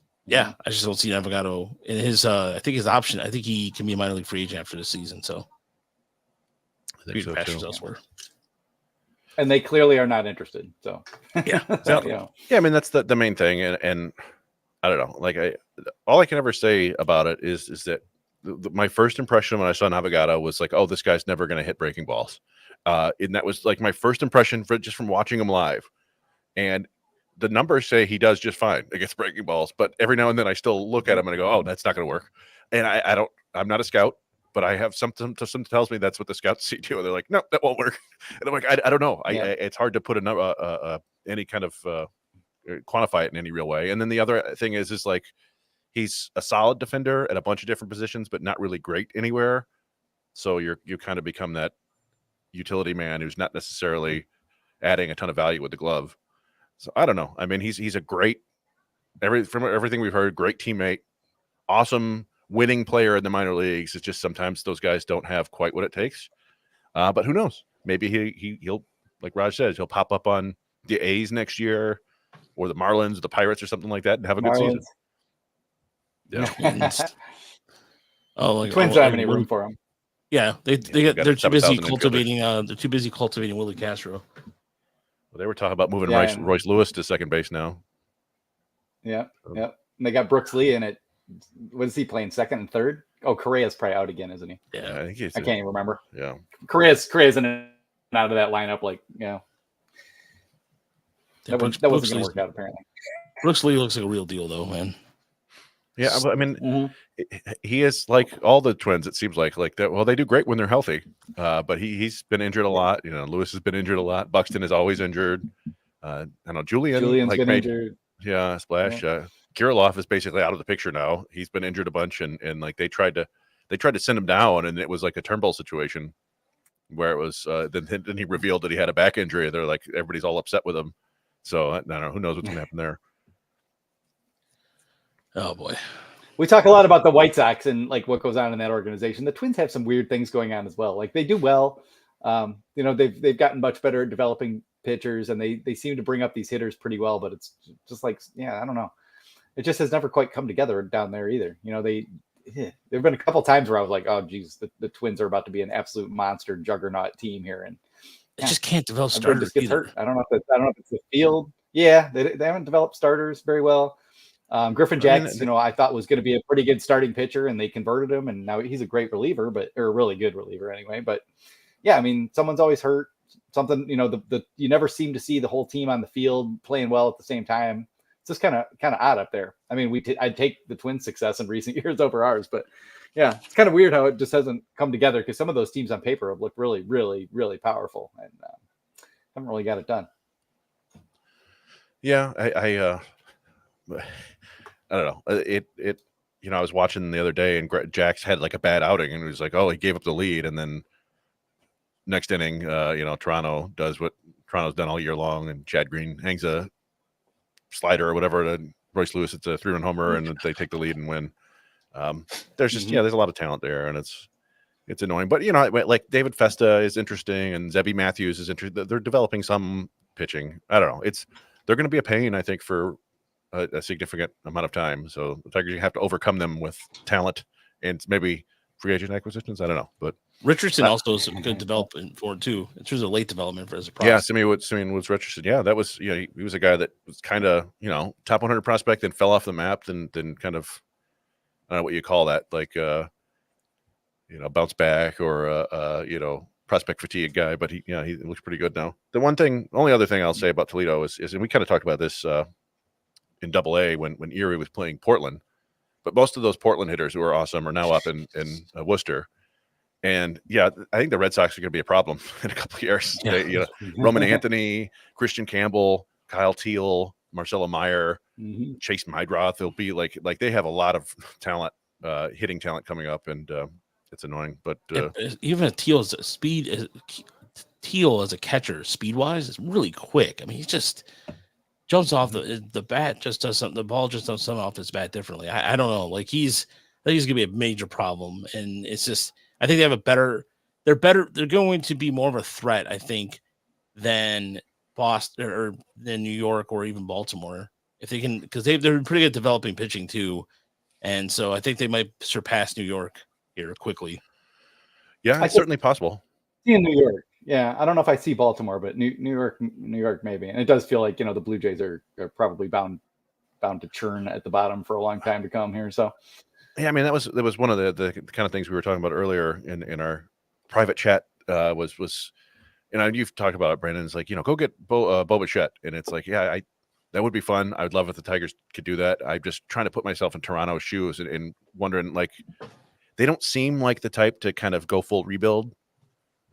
just don't see Navigado in his. I think his option. I think he can be a minor league free agent after this season. So I think so too. Elsewhere. And they clearly are not interested. So yeah. I mean that's the main thing, and I don't know. Like all I can ever say about it is that my first impression when I saw Navigado was like, oh, this guy's never going to hit breaking balls, and that was like my first impression from watching him live, and the numbers say he does just fine against breaking balls, but every now and then I still look at him and I go, oh, that's not going to work, and I'm not a scout. But I have something tells me that's what the scouts see too. And they're like, no, that won't work. And I'm like, I don't know. It's hard to put any kind of quantify it in any real way. And then the other thing is like he's a solid defender at a bunch of different positions, but not really great anywhere. So you kind of become that utility man who's not necessarily adding a ton of value with the glove. So I don't know. I mean, he's a great from everything we've heard, great teammate, awesome winning player in the minor leagues. It's just sometimes those guys don't have quite what it takes. But who knows? Maybe he'll like Raj says, he'll pop up on the A's next year or the Marlins or the Pirates or something like that and have a good season. Yeah. Twins don't have any room for him. Yeah, they're too busy cultivating. They're too busy cultivating Willie Castro. Well, they were talking about moving Royce Lewis to second base now. Yeah, yeah. And they got Brooks Lee in it. What is he playing? Second and third? Oh, Correa's probably out again, isn't he? Yeah, I think I can't even remember. Yeah, Correa's in and out of that lineup. Like, that wasn't going to work out apparently. Brooks Lee looks like a real deal, though, man. Yeah, I mean, he is like all the Twins. It seems like that. Well, they do great when they're healthy, but he's been injured a lot. Lewis has been injured a lot. Buxton is always injured. I know Julian's been injured. Yeah, splash. Yeah. Kirilloff is basically out of the picture now. He's been injured a bunch, and like they tried to send him down, and it was like a Turnbull situation where it was. Then he revealed that he had a back injury. They're like everybody's all upset with him. So I don't know. Who knows what's gonna happen there? Oh boy. We talk a lot about the White Sox and like what goes on in that organization. The Twins have some weird things going on as well. Like they do well. They've gotten much better at developing pitchers, and they seem to bring up these hitters pretty well. But it's just like, I don't know. It just has never quite come together down there either. There've been a couple times where I was like, oh geez, the Twins are about to be an absolute monster juggernaut team here, and it just can't develop starters. Hurt. I don't know if it's the field. Yeah, they haven't developed starters very well. Griffin Jacks, I thought was going to be a pretty good starting pitcher, and they converted him, and now he's a great reliever, or a really good reliever anyway. But yeah, I mean, someone's always hurt. Something, you never seem to see the whole team on the field playing well at the same time. It's just kind of odd up there. I mean, I'd take the Twins' success in recent years over ours, but yeah, it's kind of weird how it just hasn't come together, because some of those teams on paper have looked really, really, really powerful, and haven't really got it done. Yeah, I don't know. I was watching the other day, and Jax had like a bad outing, and it was like, oh, he gave up the lead, and then next inning, Toronto does what Toronto's done all year long, and Chad Green hangs a slider or whatever to Royce Lewis. It's a 3-run homer, and they take the lead and win. There's just there's a lot of talent there, and it's annoying. But like David Festa is interesting, and Zebby Matthews is interesting. They're developing some pitching. I don't know. They're going to be a pain, I think, for a significant amount of time. So the Tigers have to overcome them with talent and maybe free agent acquisitions. I don't know, but Richardson also is some good development for it too. It was a late development for as a prospect. Yeah, Simeon Woods Richardson. Yeah, that was he was a guy that was kind of top 100 prospect, then fell off the map, then kind of, I don't know what you call that, like bounce back or prospect fatigue guy, but he looks pretty good now. The only other thing I'll say about Toledo is and we kind of talked about this in AA when Erie was playing Portland, but most of those Portland hitters who are awesome are now up in Worcester. And yeah, I think the Red Sox are going to be a problem in a couple of years. Yeah. Roman Anthony, Christian Campbell, Kyle Teal, Marcelo Meyer, Chase Mydroth. They'll be like they have a lot of talent, hitting talent coming up, and it's annoying. But even Teal's speed, Teal as a catcher, speed wise, is really quick. I mean, he just jumps off the bat, just does something. The ball just does something off his bat differently. I don't know. Like I think he's gonna be a major problem, and it's just. I think they have they're going to be more of a threat, I think, than Boston or than New York or even Baltimore. If they can, because they're pretty good developing pitching too. And so I think they might surpass New York here quickly. Yeah, it's certainly possible. See in New York. Yeah. I don't know if I see Baltimore, but New York maybe. And it does feel like, the Blue Jays are probably bound to churn at the bottom for a long time to come here. So yeah, I mean that was one of the kind of things we were talking about earlier in our private chat. Was you've talked about it, Brandon. It's like go get Bo Bichette, and it's like that would be fun. I would love if the Tigers could do that. I'm just trying to put myself in Toronto's shoes and wondering, like, they don't seem like the type to kind of go full rebuild,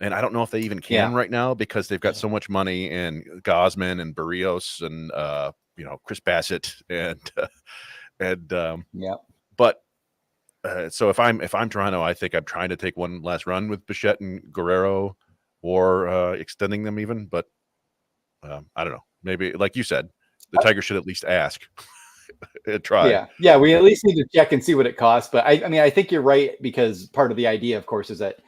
and I don't know if they even can right now because they've got so much money and Gosman and Barrios and Chris Bassett and but. So if I'm Toronto, I think I'm trying to take one last run with Bichette and Guerrero, or extending them even. But I don't know. Maybe, like you said, the Tigers should at least ask, try. Yeah. We at least need to check and see what it costs. But I mean, I think you're right, because part of the idea, of course, is that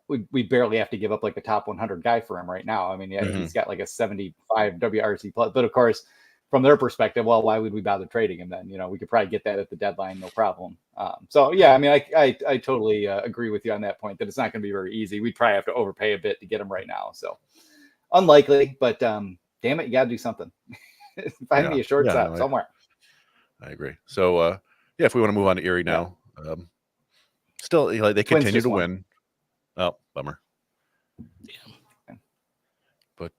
we barely have to give up like a top 100 guy for him right now. I mean, he's got like a 75 WRC plus, but of course, from their perspective, well, why would we bother trading him then? We could probably get that at the deadline, no problem. So yeah, I mean, I totally agree with you on that point, that it's not going to be very easy. We'd probably have to overpay a bit to get him right now. So unlikely, but damn it, you got to do something. Find me a shortstop somewhere. I agree. So if we want to move on to Erie now, still they continue to win. Oh, bummer. Yeah. But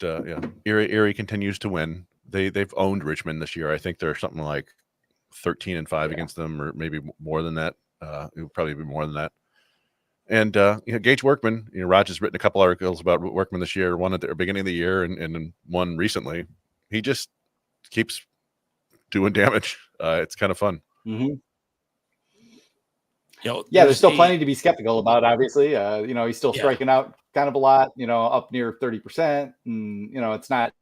Erie continues to win. They've owned Richmond this year. I think they're something like 13-5 against them, or maybe more than that. It would probably be more than that. And Gage Workman, Raj has written a couple articles about Workman this year. One at the beginning of the year, and one recently. He just keeps doing damage. It's kind of fun. Mm-hmm. There's still plenty to be skeptical about. Obviously, he's still striking out kind of a lot. Up near 30%, and it's not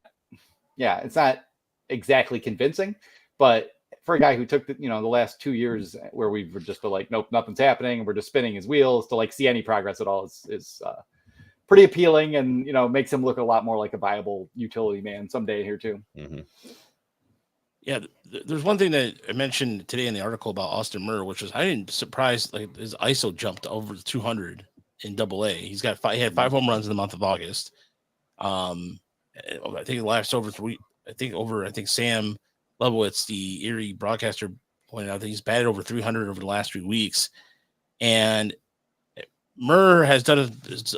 exactly convincing, but for a guy who took the last 2 years where we were just like, nope, nothing's happening, and we're just spinning his wheels, to like see any progress at all is pretty appealing, and makes him look a lot more like a viable utility man someday here too. Mm-hmm. Yeah, there's one thing that I mentioned today in the article about Austin Murr, which was I didn't surprised, like his ISO jumped over 200 in AA. He had 5 home runs in the month of August. I think it lasts over 3. I think Sam Lebowitz, the Erie broadcaster, pointed out that he's batted over 300 over the last 3 weeks. And Murr has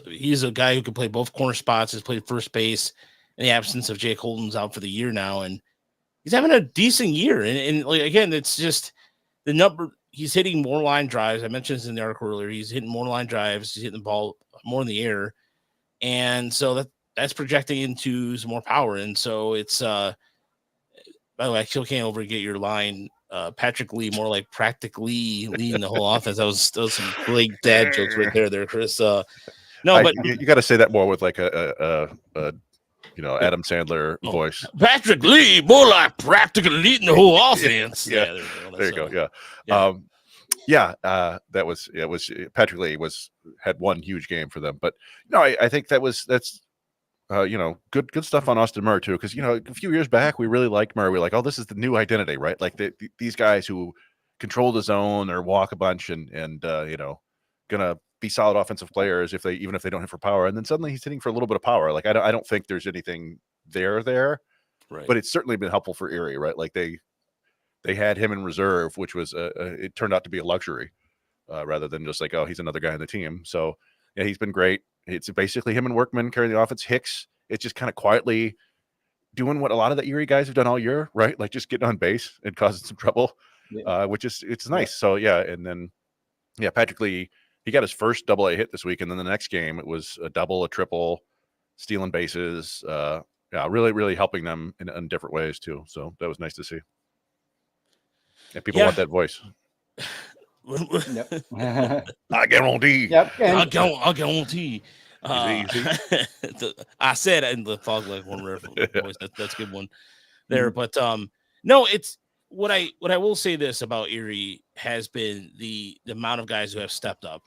he's a guy who can play both corner spots, has played first base in the absence of Jake Holden's out for the year now. And he's having a decent year. And like, again, it's just the number. He's hitting more line drives. I mentioned this in the article earlier. He's hitting more line drives. He's hitting the ball more in the air. And so that's projecting into some more power. And so it's, by the way, I still can't overget your line. Patrick Lee, more like practically leading the whole offense. That was some great dad jokes right there, Chris. But you got to say that more with like a Adam Sandler voice. Patrick Lee, more like practically leading the whole offense. Yeah, there you go. Yeah. That was Patrick Lee had one huge game for them, but I think that's good stuff on Austin Murr too, because a few years back we really liked Murr. We were like, oh, this is the new identity, right? Like these guys who control the zone or walk a bunch and gonna be solid offensive players even if they don't hit for power. And then suddenly he's hitting for a little bit of power. Like I don't think there's anything there, right? But it's certainly been helpful for Erie, right? Like they had him in reserve, which was it turned out to be a luxury rather than just like, oh, he's another guy on the team. So yeah, he's been great. It's basically him and Workman carrying the offense. Hicks, it's just kind of quietly doing what a lot of the Erie guys have done all year, right? Like just getting on base and causing some trouble, which is it's nice. So yeah, and then Patrick Lee, he got his first AA hit this week, and then the next game it was a double, a triple, stealing bases. Really, really helping them in different ways too. So that was nice to see. And people want that voice. Yep. I guarantee. Yep. I guarantee. I said it in the Fog Like One River voice. That's a good one there. But no, it's what I will say this about Erie has been the amount of guys who have stepped up.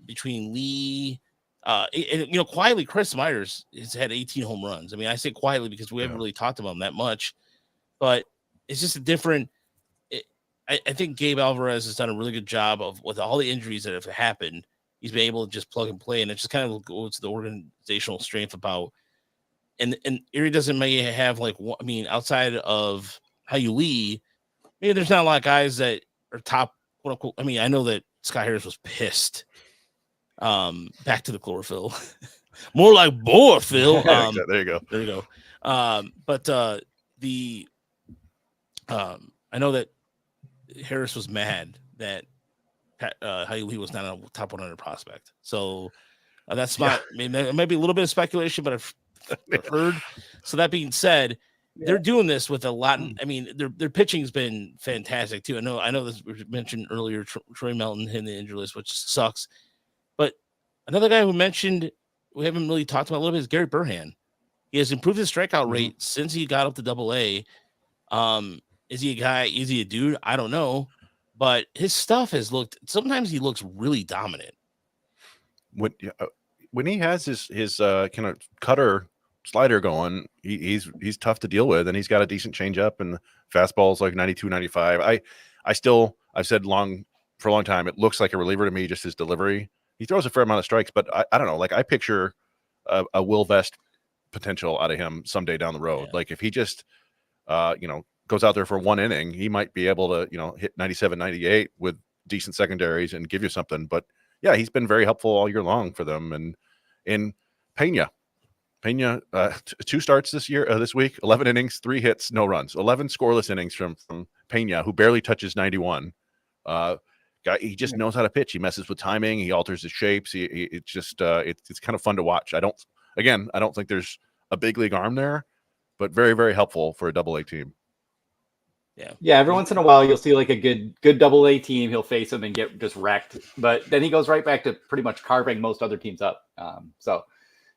Between Lee, and quietly, Chris Myers has had 18 home runs. I mean, I say quietly because we haven't really talked about him that much, but it's just a different. I think Gabe Alvarez has done a really good job with all the injuries that have happened. He's been able to just plug and play, and it just kind of goes to the organizational strength about. And Erie doesn't maybe have outside of how you Lee, maybe there's not a lot of guys that are top quote unquote. I mean, I know that Scott Harris was pissed. Back to the chlorophyll, more like Boerphil. There you go. There you go. But I know that Harris was mad that Lee was not a top 100 prospect. So that's not. I mean, it might be a little bit of speculation, but I've heard. So that being said, they're doing this with a lot. I mean, their pitching's been fantastic too. I know this was mentioned earlier. Troy Melton hit the injury list, which sucks. But another guy who mentioned we haven't really talked about a little bit is Gary Burhan. He has improved his strikeout rate since he got up to AA. Is he a guy? Is he a dude? I don't know. But his stuff has looked. Sometimes he looks really dominant. When he has his kind of cutter slider going, he's tough to deal with, and he's got a decent changeup and fastballs like 92, 95. I've said for a long time, it looks like a reliever to me, just his delivery. He throws a fair amount of strikes, but I don't know. Like I picture a Will Vest potential out of him someday down the road. Like if he just goes out there for one inning, he might be able to hit 97, 98 with decent secondaries and give you something. But yeah, he's been very helpful all year long for them. And in Pena, 2 starts this week, 11 innings, 3 hits, no runs, 11 scoreless innings from Pena, who barely touches 91. He just knows how to pitch. He messes with timing. He alters his shapes. It's kind of fun to watch. I don't think there's a big league arm there, but very, very helpful for a AA team. Yeah. Every once in a while, you'll see like a good AA team. He'll face them and get just wrecked, but then he goes right back to pretty much carving most other teams up. So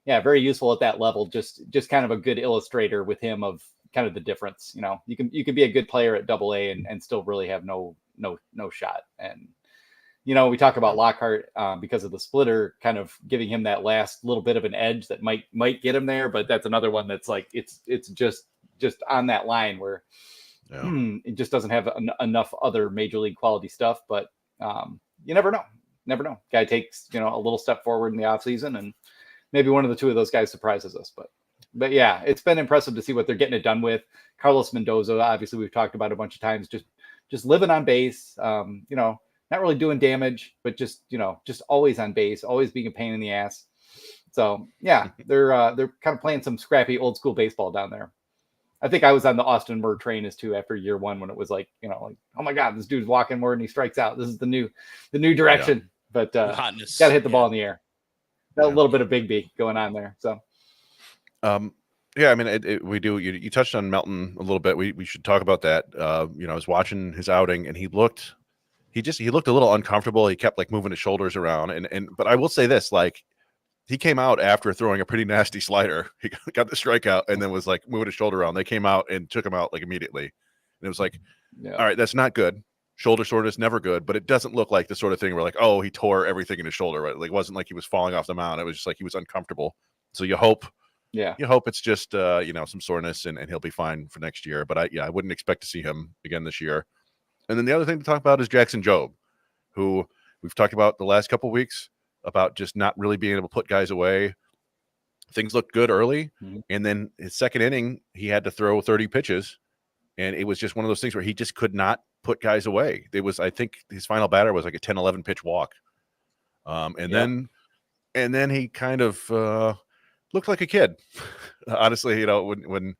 yeah, very useful at that level. Just kind of a good illustrator with him of kind of the difference. You can be a good player at AA and still really have no shot. And we talk about Lockhart because of the splitter, kind of giving him that last little bit of an edge that might get him there. But that's another one that's like it's just on that line where. It just doesn't have enough other major league quality stuff, but you never know. Guy takes a little step forward in the off season, and maybe one of the two of those guys surprises us. But But yeah, it's been impressive to see what they're getting it done with. Carlos Mendoza, obviously, we've talked about a bunch of times, just living on base. Not really doing damage, but just always on base, always being a pain in the ass. So yeah, they're kind of playing some scrappy old school baseball down there. I think I was on the Austin Murr train as too after year one when it was like, oh my God, this dude's walking more and he strikes out. This is the new direction. Yeah. But hotness. Got to hit the ball in the air. Got a little bit of Big B going on there. So, yeah, I mean, we do. You touched on Melton a little bit. We should talk about that. I was watching his outing and he looked a little uncomfortable. He kept like moving his shoulders around. But I will say this, like, he came out after throwing a pretty nasty slider. He got the strikeout and then was like moving his shoulder around. They came out and took him out like immediately. And it was like, all right, that's not good. Shoulder soreness, never good. But it doesn't look like the sort of thing where like, oh, he tore everything in his shoulder. Right? Like, it wasn't like he was falling off the mound. It was just like he was uncomfortable. So you hope it's just some soreness and he'll be fine for next year. But I wouldn't expect to see him again this year. And then the other thing to talk about is Jackson Jobe, who we've talked about the last couple of weeks about just not really being able to put guys away. Things looked good early, and then his second inning, he had to throw 30 pitches, and it was just one of those things where he just could not put guys away. I think his final batter was like a 10-11 pitch walk. Then he kind of looked like a kid. Honestly, when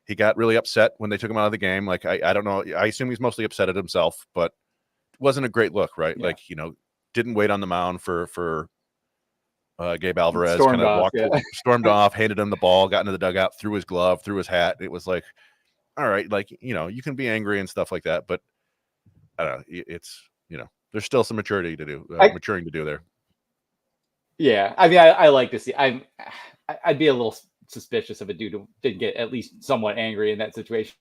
he got really upset when they took him out of the game, like I don't know, I assume he's mostly upset at himself, but it wasn't a great look, right? Yeah. Like, didn't wait on the mound for Gabe Alvarez. Stormed off, handed him the ball, got into the dugout, threw his glove, threw his hat. It was like, all right, like, you can be angry and stuff like that, but I don't know. It's, there's still some maturing to do there. Yeah. I mean, I like to see, I'd be a little suspicious if a dude did get at least somewhat angry in that situation.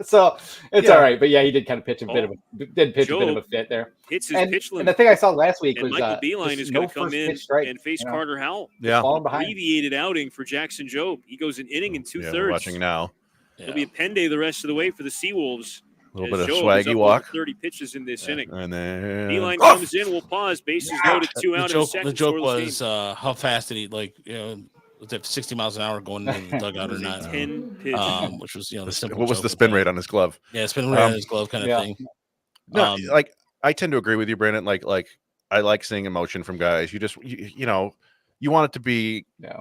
So it's all right, but yeah, he did kind of pitch a bit of a fit there. Hits his pitch limit. And the thing I saw last week was Michael Beeline is going to come in and face Carter Howell. Yeah, abbreviated outing for Jackson Jobe. He goes an inning and 2/3. We're watching now. He'll be a pen day the rest of the way for the Seawolves. A little bit of swaggy walk. 30 pitches in this inning. And then Beeline comes in. We'll pause. Bases loaded. 2 out in the second. The joke was how fast did he was it 60 miles an hour going into the dugout or not? 10 pitch. Which was the simple. What was the spin rate on his glove? Yeah, spin rate on his glove kind of thing. No, like I tend to agree with you, Brandon. Like I like seeing emotion from guys. You just you want it to be. Yeah.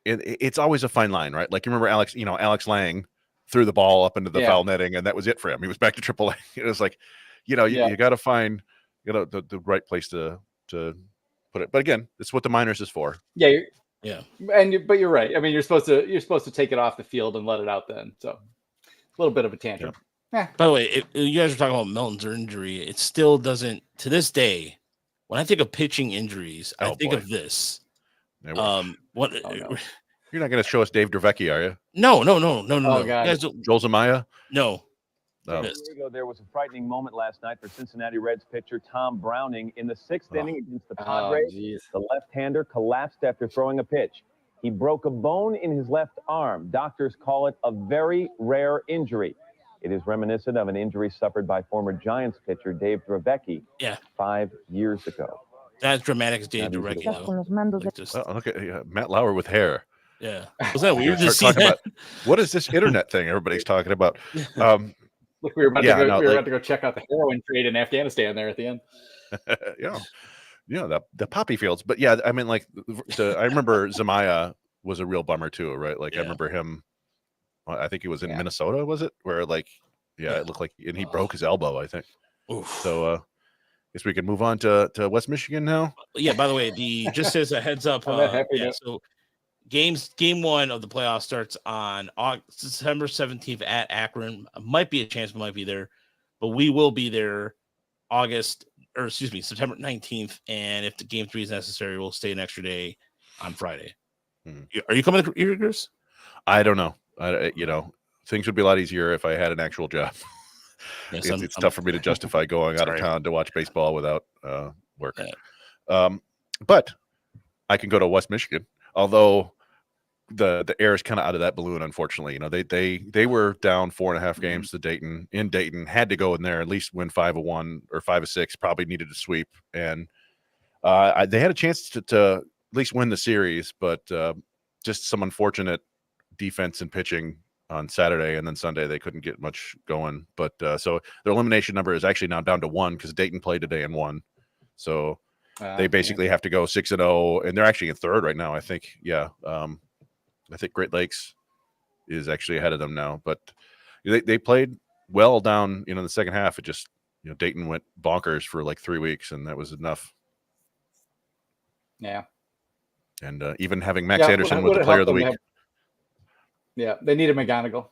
It's always a fine line, right? Like you remember Alex Lang threw the ball up into the foul netting, and that was it for him. He was back to AAA. It was like, you got to find the right place to put it. But again, it's what the minors is for. Yeah. Yeah, but you're right. I mean, you're supposed to take it off the field and let it out then. So a little bit of a tantrum. Yeah. By the way, you guys are talking about Melton's injury. It still doesn't, to this day, when I think of pitching injuries, I think of this. You're not going to show us Dave Dravecki, are you? No. Oh, God. Joel Zamaya? No. There was a frightening moment last night for Cincinnati Reds pitcher Tom Browning in the 6th inning against the Padres. The left-hander collapsed after throwing a pitch. He broke a bone in his left arm. Doctors call it a very rare injury. It is reminiscent of an injury suffered by former Giants pitcher Dave Dravecki 5 years ago. That's dramatic as Dave Dravecki, though. Look at Matt Lauer with hair. Yeah. Was that weird to see that? What is this internet thing everybody's talking about? Look, we were about to go check out the heroin trade in Afghanistan there at the end. The poppy fields. But yeah, I mean, like, I remember Zamaya was a real bummer too, right? Like, I remember him. I think he was in Minnesota, was it? Where like, it looked like, and he broke his elbow, I think. Oof. So, guess we can move on to West Michigan now. Yeah. By the way, just as a heads up, so game 1 of the playoffs starts on September 17th at Akron. Might be a chance we might be there, but we will be there September 19th. And if the game 3 is necessary, we'll stay an extra day on Friday. Are you coming to Erie, Chris? I don't know. Things would be a lot easier if I had an actual job. Yes, it's tough for me to justify going out of town to watch baseball without work. Yeah. But I can go to West Michigan. Although the air is kind of out of that balloon, unfortunately. They were down 4.5 games to Dayton. In Dayton, had to go in there at least win 5-1 or 5-6. Probably needed a sweep, and they had a chance to at least win the series, but just some unfortunate defense and pitching on Saturday, and then Sunday they couldn't get much going. But so their elimination number is actually now down to 1 because Dayton played today and won. So they basically have to go 6-0, and they're actually in third right now. I think, I think Great Lakes is actually ahead of them now. But they played well down, in the second half. It just, Dayton went bonkers for like 3 weeks, and that was enough. Yeah. And even having Max Anderson with the player of the week. Yeah, they needed McGonigal.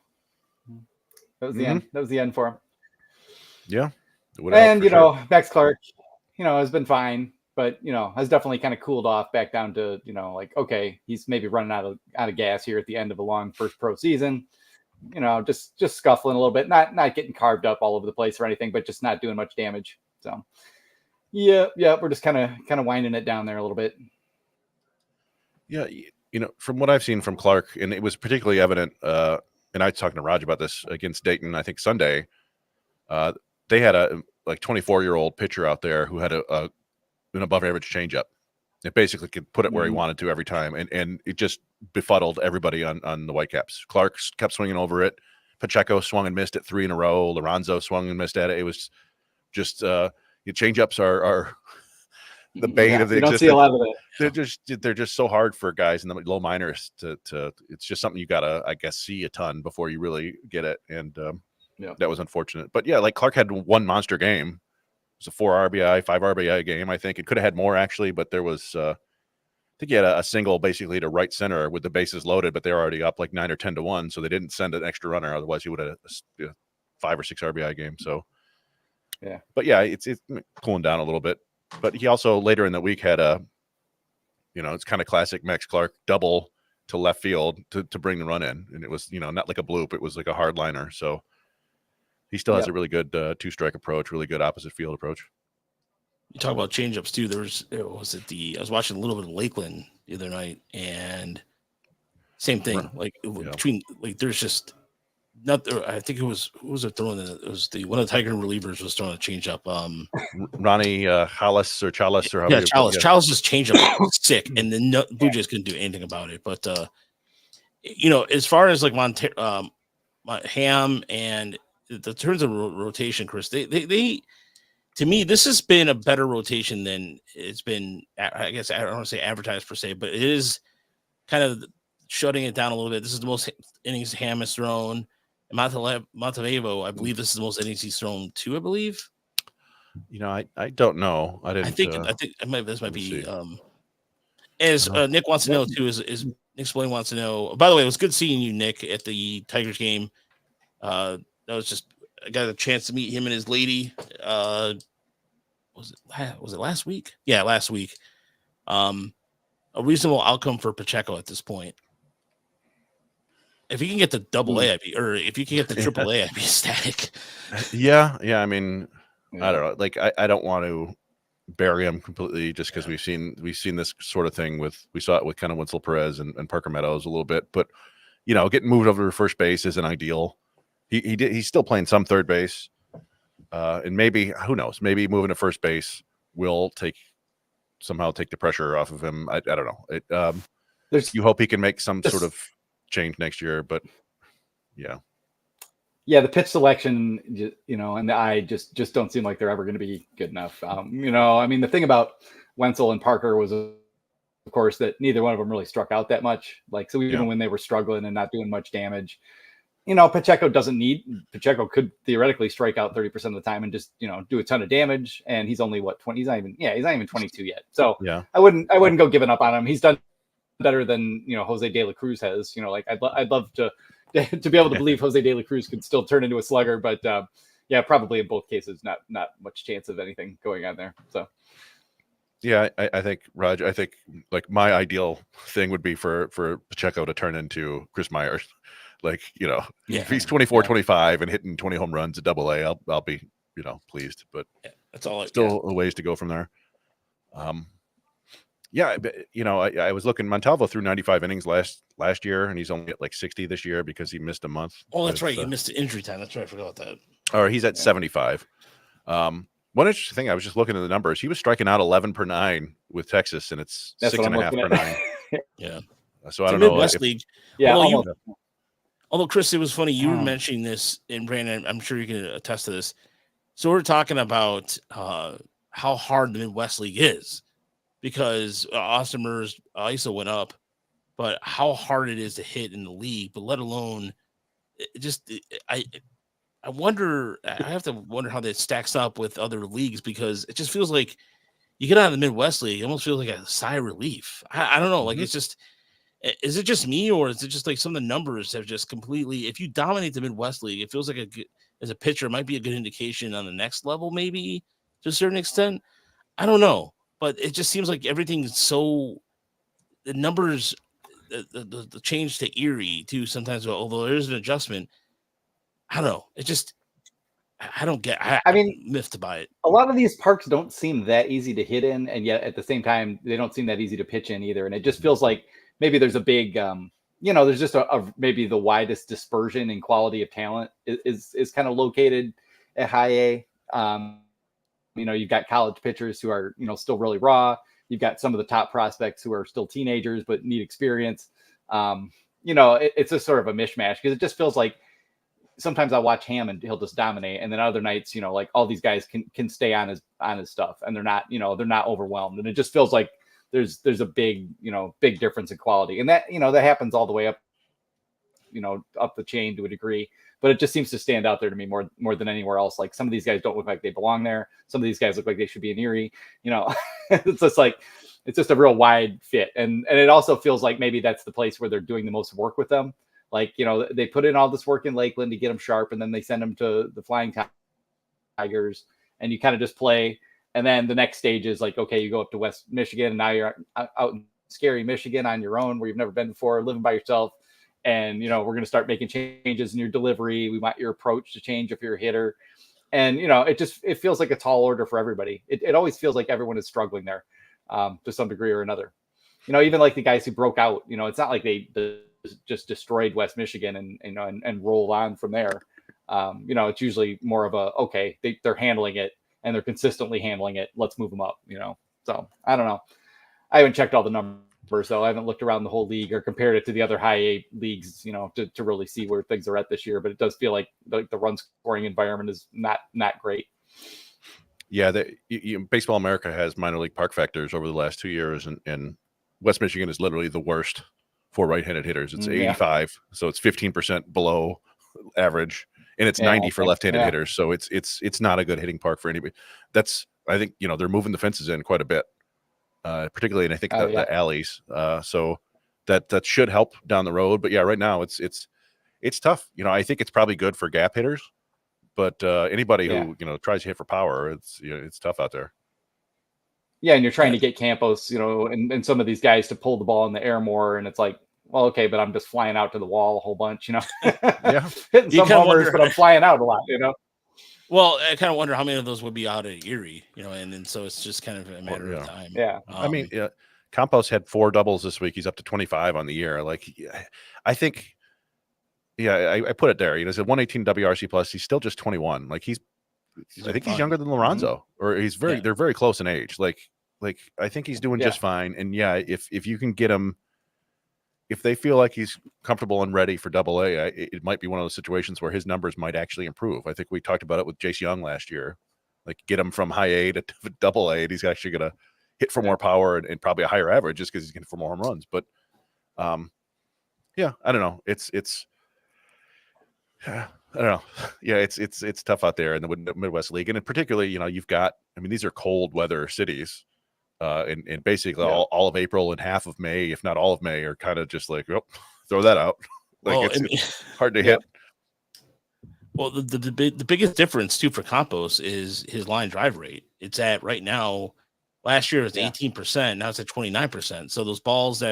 That was the end. That was the end for him. Yeah. And, Max Clark, has been fine, but, has definitely kind of cooled off back down to, okay, he's maybe running out of gas here at the end of a long first pro season. Just scuffling a little bit, not getting carved up all over the place or anything, but just not doing much damage. So, yeah, we're just kind of winding it down there a little bit. Yeah, from what I've seen from Clark, and it was particularly evident, and I was talking to Raj about this against Dayton, I think Sunday, they had a 24-year-old pitcher out there who had an above average changeup. It basically could put it where he wanted to every time, and it just befuddled everybody on the Whitecaps. Clark kept swinging over it. Pacheco swung and missed it 3 in a row. Lorenzo swung and missed at it. It was just your changeups are the bane of the existence. You don't see a lot of it. They're just so hard for guys in the low minors to it's just something you gotta, I guess, see a ton before you really get it. And that was unfortunate. But yeah, like Clark had one monster game. It was a 4 RBI, 5 RBI game. I think it could have had more actually, but there was I think he had a single basically to right center with the bases loaded, but they're already up like 9 or 10 to 1, so they didn't send an extra runner. Otherwise, he would have a 5 or 6 RBI game. So yeah, but yeah, it's cooling down a little bit. But he also later in the week had it's kind of classic Max Clark double to left field to bring the run in. And it was, not like a bloop. It was like a hard liner. So he still has a really good 2-strike approach, really good opposite field approach. You talk about changeups too. I was watching a little bit of Lakeland the other night, and same thing. There's just not. I think it was who was it throwing? It was one of the Tiger relievers was throwing a changeup. Ronnie Hollis or Chalice or Chalice. Chalice's changeup was sick, and the Blue Jays couldn't do anything about it. But as far as like Ham and the terms of rotation, Chris, they to me, this has been a better rotation than it's been. I guess I don't want to say advertised per se, but it is kind of shutting it down a little bit. This is the most innings Ham has thrown. Montevevo, I believe this is the most innings he's thrown too. I believe. I don't know. I think this might be. As Nick wants to know too, is Nick Spillane wants to know. By the way, it was good seeing you, Nick, at the Tigers game. That was just. I got a chance to meet him and his lady. Was it last week? Yeah, last week. A reasonable outcome for Pacheco at this point. If you can get the AA, or if you can get the AAA, I'd be ecstatic. Yeah. I mean, I don't know. Like, I don't want to bury him completely just because we've seen this sort of thing we saw it with kind of Winslow Perez and Parker Meadows a little bit, but getting moved over to first base isn't ideal. He's still playing some third base, and maybe who knows? Maybe moving to first base will somehow take the pressure off of him. I don't know. You hope he can make some sort of change next year, but yeah, the pitch selection, and the eye just don't seem like they're ever going to be good enough. I mean, the thing about Wenzel and Parker was, of course, that neither one of them really struck out that much. So even when they were struggling and not doing much damage. Pacheco could theoretically strike out 30% of the time and just, do a ton of damage. And he's only 20. He's not even 22 yet. So I wouldn't go giving up on him. He's done better than, Jose De La Cruz has, I'd love to be able to believe Jose De La Cruz could still turn into a slugger, but probably in both cases, not much chance of anything going on there. So. Yeah, I think, Raj, like my ideal thing would be for Pacheco to turn into Chris Myers. If he's 24, 25 and hitting 20 home runs at AA, I'll be, pleased. But that's all. Still a ways to go from there. I was looking. Montalvo threw 95 innings last year, and he's only at like 60 this year because he missed a month. Oh, that's right. He missed the injury time. That's right. I forgot about that. Or he's at 75. One interesting thing, I was just looking at the numbers. He was striking out 11 per 9 with Texas, and it's 6.5 per 9. Yeah. So I don't know. Midwest League. Yeah, although Chris, it was funny you were mentioning this, and Brandon, I'm sure you can attest to this. So we're talking about how hard the Midwest League is, because Austin Murr's ISO went up, but how hard it is to hit in the league, but let alone I wonder, I have to wonder how that stacks up with other leagues, because it just feels like you get out of the Midwest League, it almost feels like a sigh of relief. I don't know. Like, it's just, is it just me, or is it just like some of the numbers have just completely, if you dominate the Midwest League, it feels like as a pitcher, it might be a good indication on the next level, maybe to a certain extent. I don't know, but it just seems like everything's so, the numbers, the change to Erie too, sometimes, although there is an adjustment, I don't know. It just, I don't get, I mean, miffed by it. A lot of these parks don't seem that easy to hit in, and yet at the same time, they don't seem that easy to pitch in either. And it just feels like maybe there's a big, there's just a maybe the widest dispersion in quality of talent is kind of located at high A. You've got college pitchers who are, still really raw. You've got some of the top prospects who are still teenagers but need experience. It's just sort of a mishmash, because it just feels like sometimes I watch Ham and he'll just dominate, and then other nights, like all these guys can stay on his stuff, and they're not overwhelmed, and it just feels like there's a big difference in quality, and that that happens all the way up up the chain to a degree, but it just seems to stand out there to me more than anywhere else. Like, some of these guys don't look like they belong there. Some of these guys look like they should be in Erie. It's just like, it's just a real wide fit, and it also feels like maybe that's the place where they're doing the most work with them. Like, they put in all this work in Lakeland to get them sharp, and then they send them to the Flying Tigers, and you kind of just play. And then the next stage is like, okay, you go up to West Michigan, and now you're out in scary Michigan on your own, where you've never been before, living by yourself. And, we're going to start making changes in your delivery. We want your approach to change if you're a hitter. And, it feels like a tall order for everybody. It always feels like everyone is struggling there to some degree or another. Even like the guys who broke out, it's not like they just destroyed West Michigan and roll on from there. It's usually more of a, okay, they're handling it, and they're consistently handling it. Let's move them up, So I don't know. I haven't checked all the numbers, though. I haven't looked around the whole league or compared it to the other high A leagues, to really see where things are at this year. But it does feel like the run scoring environment is not great. Yeah, Baseball America has minor league park factors over the last 2 years, and West Michigan is literally the worst for right-handed hitters. It's 85, so it's 15% below average, and it's 90 for left-handed hitters. So it's not a good hitting park for anybody. I think they're moving the fences in quite a bit, particularly, and I think the alleys. So that should help down the road. But yeah, right now it's tough. I think it's probably good for gap hitters, but anybody who tries to hit for power, it's tough out there. Yeah, and you're trying to get Campos, and some of these guys to pull the ball in the air more, and it's like, well, okay, but I'm just flying out to the wall a whole bunch, hitting some homers, but I'm flying out a lot, Well, I kind of wonder how many of those would be out at Erie, and so it's just kind of a matter of time. Yeah, I mean, Campos had 4 doubles this week. He's up to 25 on the year. Like, I think, I put it there. He's a 118 WRC plus. He's still just 21. Like, I think he's younger than Lorenzo, or they're very close in age. Like I think he's doing just fine. And if you can get him, if they feel like he's comfortable and ready for AA, it might be one of those situations where his numbers might actually improve. I think we talked about it with Jace Young last year. Like, get him from high A to AA, and he's actually going to hit for more power and probably a higher average, just because he's getting for more home runs. But I don't know. I don't know. Yeah, it's tough out there in the Midwest League, and particularly, you've got. I mean, these are cold weather cities, and basically all of April and half of May, if not all of May, are kind of just like, oh, throw that out. Like, it's hard to hit. Well, the biggest difference too for Campos is his line drive rate. It's at right now. Last year it was 18%. Now it's at 29%. So those balls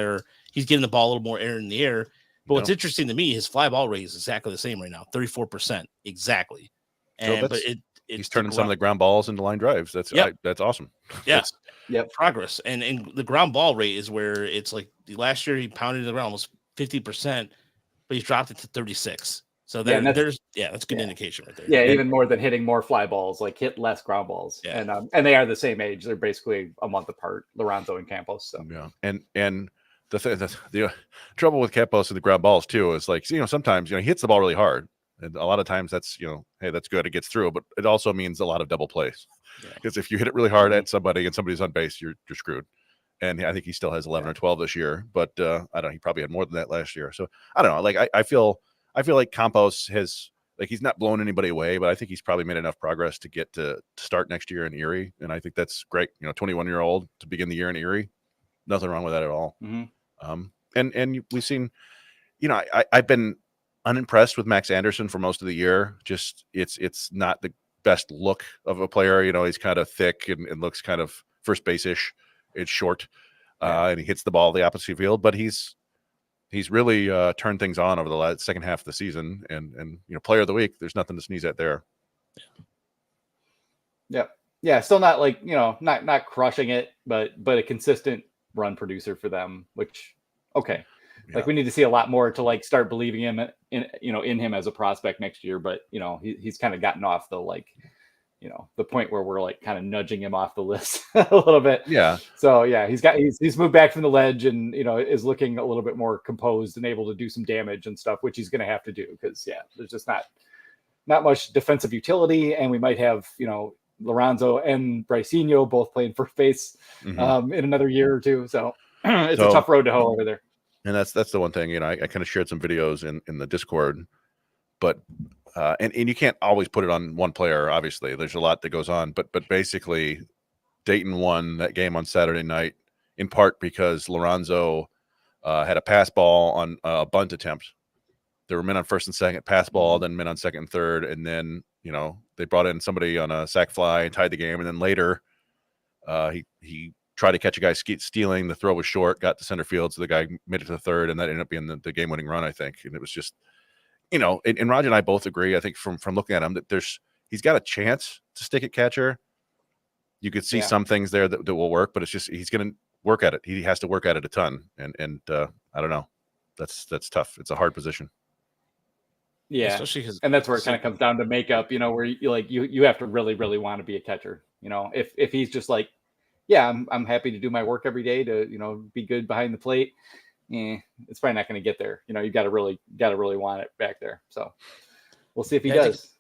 he's getting the ball a little more air in the air. But what's interesting to me, his fly ball rate is exactly the same right now, 34% exactly. And but he's turning some of the ground balls into line drives. That's awesome. Yeah, progress. And the ground ball rate is where it's like last year he pounded the ground almost 50%, but he's dropped it to 36. So that's a good indication right there. Yeah, even more than hitting more fly balls, like hit less ground balls. Yeah. And they are the same age. They're basically a month apart, Lorenzo and Campos. So and the trouble with Campos and the ground balls too is like, sometimes, he hits the ball really hard. And a lot of times that's, hey, that's good. It gets through, but it also means a lot of double plays. Because if you hit it really hard at somebody and somebody's on base, you're screwed. And I think he still has 11 or 12 this year, but I don't know. He probably had more than that last year. So I don't know. Like I feel like Campos has, like, he's not blown anybody away, but I think he's probably made enough progress to get to start next year in Erie. And I think that's great. 21-year-old to begin the year in Erie. Nothing wrong with that at all. Mm-hmm. And we've seen, I've been unimpressed with Max Anderson for most of the year. Just it's not the best look of a player. He's kind of thick and looks kind of first base-ish. It's short, and he hits the ball the opposite field. But he's really turned things on over the second half of the season. And player of the week, there's nothing to sneeze at there. Yeah. Still not like not crushing it, but a consistent run producer for them. Which okay. Like we need to see a lot more to like start believing him in him as a prospect next year. But he's kind of gotten off the the point where we're like kind of nudging him off the list a little bit. Yeah. So yeah, he's moved back from the ledge and is looking a little bit more composed and able to do some damage and stuff, which he's going to have to do because there's just not much defensive utility, and we might have Lorenzo and Brycinho both playing first base in another year or two. So it's a tough road to hoe over there. And that's the one thing, I kind of shared some videos in the Discord, but and you can't always put it on one player. Obviously, there's a lot that goes on, but basically, Dayton won that game on Saturday night in part because Lorenzo had a pass ball on a bunt attempt. There were men on first and second, pass ball, then men on second and third, and then they brought in somebody on a sac fly and tied the game, and then later he tried to catch a guy stealing. The throw was short, got to center field, so the guy made it to the third, and that ended up being the game-winning run, I think. And it was just, and Roger and I both agree, I think, from looking at him, that he's got a chance to stick at catcher. You could see some things there that will work, but it's just he's going to work at it. He has to work at it a ton, and I don't know. That's tough. It's a hard position. Yeah, especially and that's where it kind of comes down to makeup. Where you have to really, really want to be a catcher. If he's just like, I'm happy to do my work every day to be good behind the plate. It's probably not going to get there. You got to really want it back there. So we'll see if he does.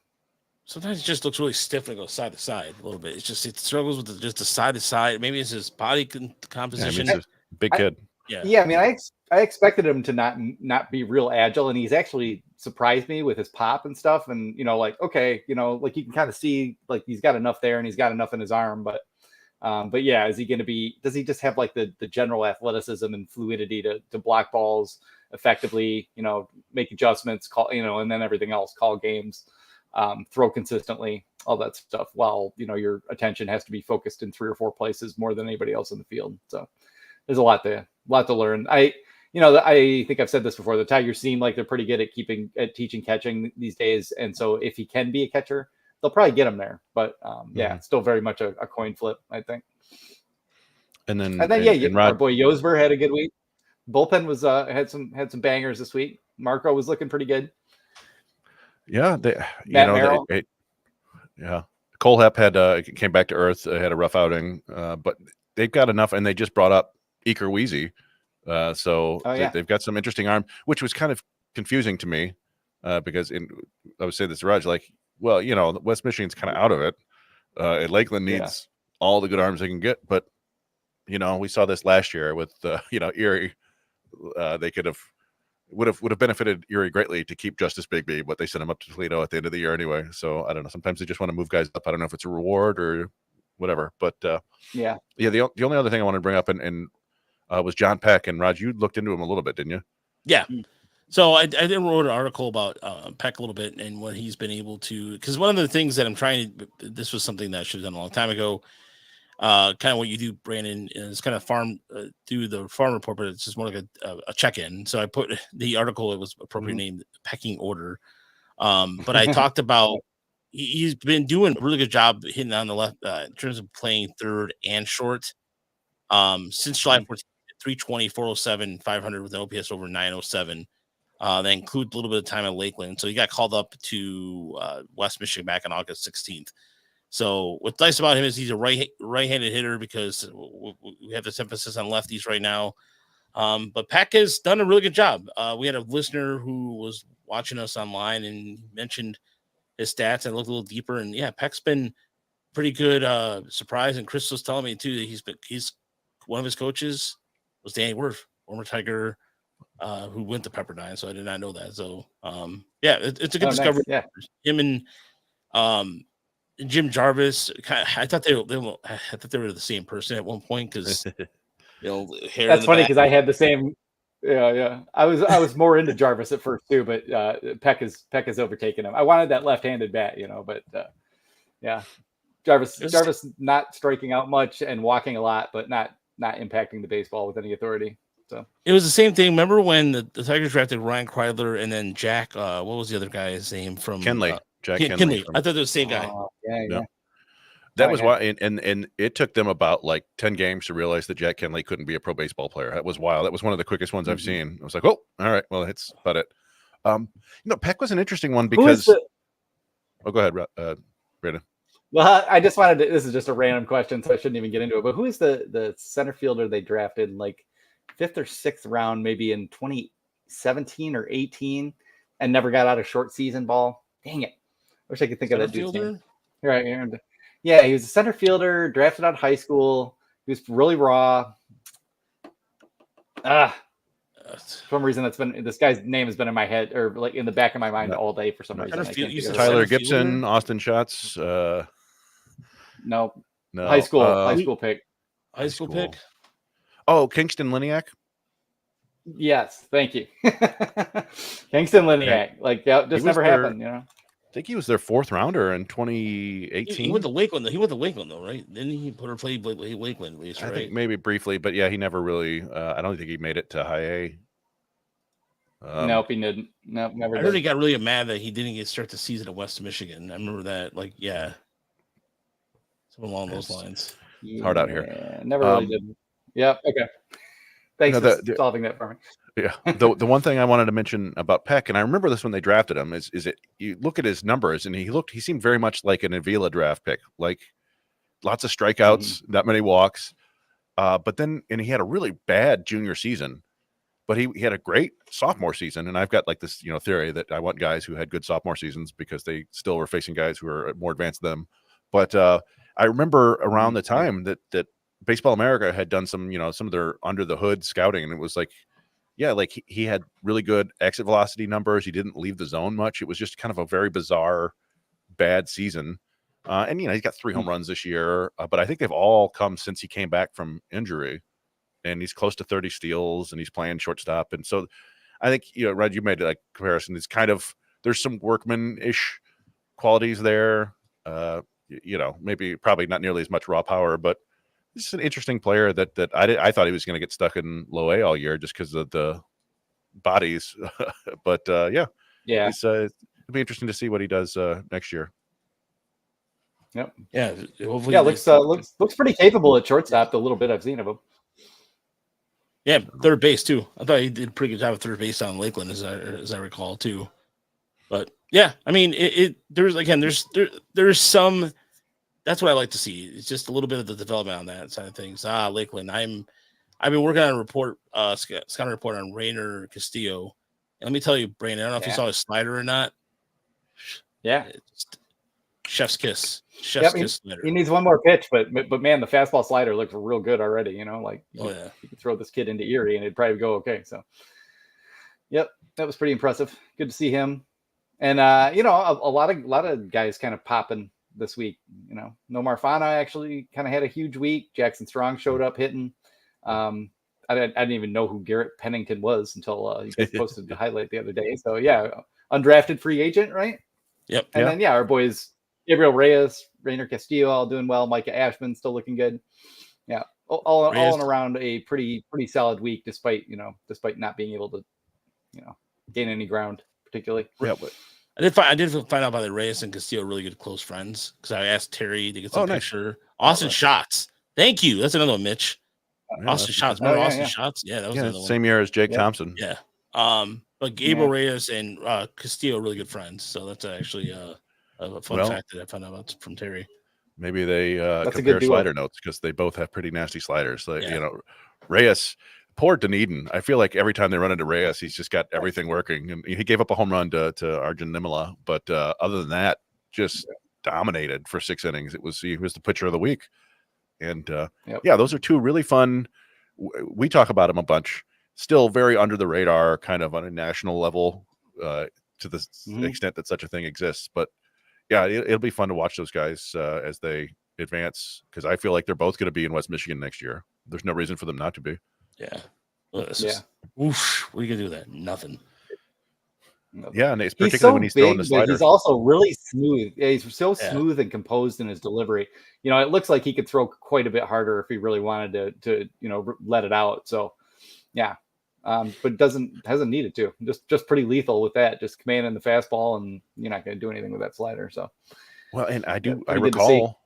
Sometimes it just looks really stiff and it goes side to side a little bit. It's just it struggles with just the side to side. Maybe it's his body composition. He's a big kid. Yeah. I mean, I expected him to not be real agile, and he's actually surprised me with his pop and stuff. And okay, like you can kind of see like he's got enough there and he's got enough in his arm, but yeah, is he going to be? Does he just have like the general athleticism and fluidity to block balls effectively? Make adjustments, call and then everything else, call games, throw consistently, all that stuff. While your attention has to be focused in 3 or 4 places more than anybody else in the field. So there's a lot to learn. I think I've said this before. The Tigers seem like they're pretty good at teaching catching these days, and so if he can be a catcher, they'll probably get him there. But it's still very much a coin flip, I think. And then our boy Yosver had a good week. Bullpen was had some bangers this week. Marco was looking pretty good. Yeah, Cole Hepp came back to earth, had a rough outing, but they've got enough, and they just brought up Eker Weezy. They've got some interesting arm, which was kind of confusing to me because I would say this to Raj, like, well, West Michigan's kind of out of it. And Lakeland needs all the good arms they can get, but we saw this last year with Erie. They would have benefited Erie greatly to keep Justice Bigby, but they sent him up to Toledo at the end of the year anyway. So I don't know. Sometimes they just want to move guys up. I don't know if it's a reward or whatever, but The only other thing I wanted to bring up and was John Peck, and Raj, you looked into him a little bit, didn't you? Yeah. So I wrote an article about Peck a little bit and what he's been able to, because one of the things that I'm trying to, this was something that I should have done a long time ago. Kind of what you do, Brandon, is kind of do the farm report, but it's just more like a check-in. So I put the article, it was appropriately named Pecking Order. But I talked about, he's been doing a really good job hitting on the left in terms of playing third and short. Since July 14th, 320, 407, 500 with an OPS over 907. They include a little bit of time at Lakeland. So he got called up to West Michigan back on August 16th. So what's nice about him is he's a right-handed hitter because we have this emphasis on lefties right now. But Peck has done a really good job. We had a listener who was watching us online and mentioned his stats and looked a little deeper. And yeah, Peck's been pretty good surprise. And Chris was telling me too that he's one of his coaches was Danny Worth, former Tiger, who went to Pepperdine. So I did not know that. So yeah, it's a good discovery. Nice. Yeah. Him and Jim Jarvis. I thought they were the same person at one point because hair. That's funny because I had the same. Yeah. I was more into Jarvis at first too, but Peck has overtaken him. I wanted that left-handed bat, but yeah, Jarvis not striking out much and walking a lot, but not impacting the baseball with any authority. So it was the same thing. Remember when the Tigers drafted Ryan Kreidler and then Jack? What was the other guy's name from Kenley? Jack Kenley. I thought they were the same guy. Yeah. That was why, and it took them about like 10 games to realize that Jack Kenley couldn't be a pro baseball player. That was wild. That was one of the quickest ones I've seen. I was like, oh, all right, well, that's about it. Peck was an interesting one because. Oh, go ahead, Brandon. Well, I just wanted to. This is just a random question, so I shouldn't even get into it. But who is the center fielder they drafted in like 5th or 6th round, maybe in 2017 or 18, and never got out of short season ball? Dang it! I wish I could think of that dude's name. Right here. Yeah, he was a center fielder, drafted out of high school. He was really raw. For some reason this guy's name has been in my head or like in the back of my mind all day for some reason. Tyler Gibson, Austin Schatz. No. High school pick. High school pick. Oh, Kingston Liniak. Yes, thank you. Kingston Liniak. Like that just never happened, I think he was their 4th rounder in 2018. He went to Lakeland. He went to Lakeland though, right? Didn't he play Lakeland at least? Right? I think maybe briefly, but yeah, he never really. I don't think he made it to high A. Nope, he didn't. Nope, never. I heard he got really mad that he didn't get to start the season at West Michigan. I remember that. Like, yeah, something along those lines. It's hard out here. Never really did. Yep. Okay. Thanks for solving that for me. Yeah. The one thing I wanted to mention about Peck, and I remember this when they drafted him, is it you look at his numbers and he seemed very much like an Avila draft pick, like lots of strikeouts, not many walks. But then he had a really bad junior season, but he had a great sophomore season. And I've got like this, theory that I want guys who had good sophomore seasons because they still were facing guys who are more advanced than them. But I remember around the time that Baseball America had done some of their under the hood scouting, and it was like, yeah, like he had really good exit velocity numbers. He didn't leave the zone much. It was just kind of a very bizarre, bad season. And he's got 3 home runs this year, but I think they've all come since he came back from injury, and he's close to 30 steals, and he's playing shortstop. And so I think, Rod, you made a comparison. It's kind of, there's some Workman-ish qualities there. Maybe probably not nearly as much raw power, but this is an interesting player that I thought he was going to get stuck in low A all year just because of the bodies. But yeah. It'll be interesting to see what he does next year. Yep. Yeah. Hopefully looks pretty capable at shortstop. The little bit I've seen of him. Yeah, third base too. I thought he did a pretty good job at third base on Lakeland, as I recall too. But yeah, I mean, there's some. That's what I like to see. It's just a little bit of the development on that side of things. Lakeland. I've been working on a report, scouting report on Rayner Castillo. And let me tell you, Brandon, I don't know if you saw his slider or not. Yeah. Chef's kiss. Chef's kiss slider. He needs one more pitch, but man, the fastball slider looks real good already. You could throw this kid into Erie and it'd probably go okay. So, yep, that was pretty impressive. Good to see him. And a lot of guys kind of popping this week. Nomar Fana actually kind of had a huge week. Jackson Strong showed up hitting. I didn't even know who Garrett Pennington was until you guys posted the highlight the other day. So yeah, undrafted free agent, right? Yep. And then our boys Gabriel Reyes, Rayner Castillo, all doing well. Micah Ashman still looking good. Yeah, all in around a pretty solid week, despite not being able to gain any ground particularly. Yeah, but I did find out by the Reyes and Castillo really good close friends because I asked Terry to get some picture. Austin Shots. Thank you. That's another one, Mitch. Austin Shots. Remember Austin Shots? Yeah, that was another one. Same year as Jake Thompson. Yeah. But Gabriel Reyes and Castillo are really good friends. So that's actually a fun fact that I found out from Terry. Maybe they compare slider notes because they both have pretty nasty sliders. Reyes poor Dunedin. I feel like every time they run into Reyes, he's just got everything working. And he gave up a home run to Arjun Nimala, but other than that, just dominated for 6 innings. He was the pitcher of the week. And yeah, those are two really fun. We talk about him a bunch. Still very under the radar, kind of on a national level, to the extent that such a thing exists. But yeah, it'll be fun to watch those guys as they advance, because I feel like they're both going to be in West Michigan next year. There's no reason for them not to be. Yeah. Well, oof, what are you gonna do with that? Nothing. Yeah, and it's particularly when he's throwing the slider. He's also really smooth. Yeah, he's so smooth and composed in his delivery. You know, it looks like he could throw quite a bit harder if he really wanted to let it out. So, yeah, but hasn't needed to. Just pretty lethal with that. Just commanding the fastball, and you're not going to do anything with that slider. So, well, and I recall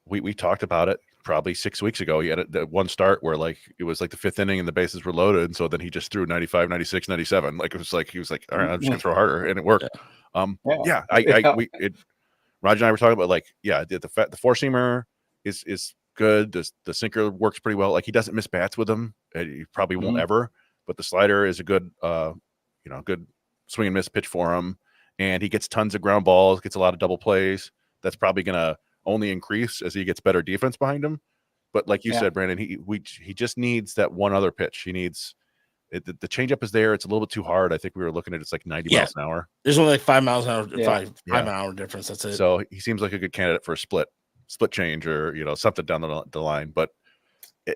we talked about it probably 6 weeks ago. He had that one start where it was like the 5th inning and the bases were loaded. And so then he just threw 95, 96, 97. Like, it was like, he was like, all right, I'm just gonna throw harder. And it worked. Raj and I were talking about the 4-seamer is good. The sinker works pretty well. Like, he doesn't miss bats with him. He probably won't ever, but the slider is a good, good swing and miss pitch for him. And he gets tons of ground balls, gets a lot of double plays. That's probably going to only increase as he gets better defense behind him. But like you said, Brandon, he just needs that one other pitch. He needs it. The changeup is there. It's a little bit too hard. I think we were looking at it's like 90 miles an hour. There's only like 5 miles an hour, five an hour difference. That's it. So he seems like a good candidate for a split change or something down the line. But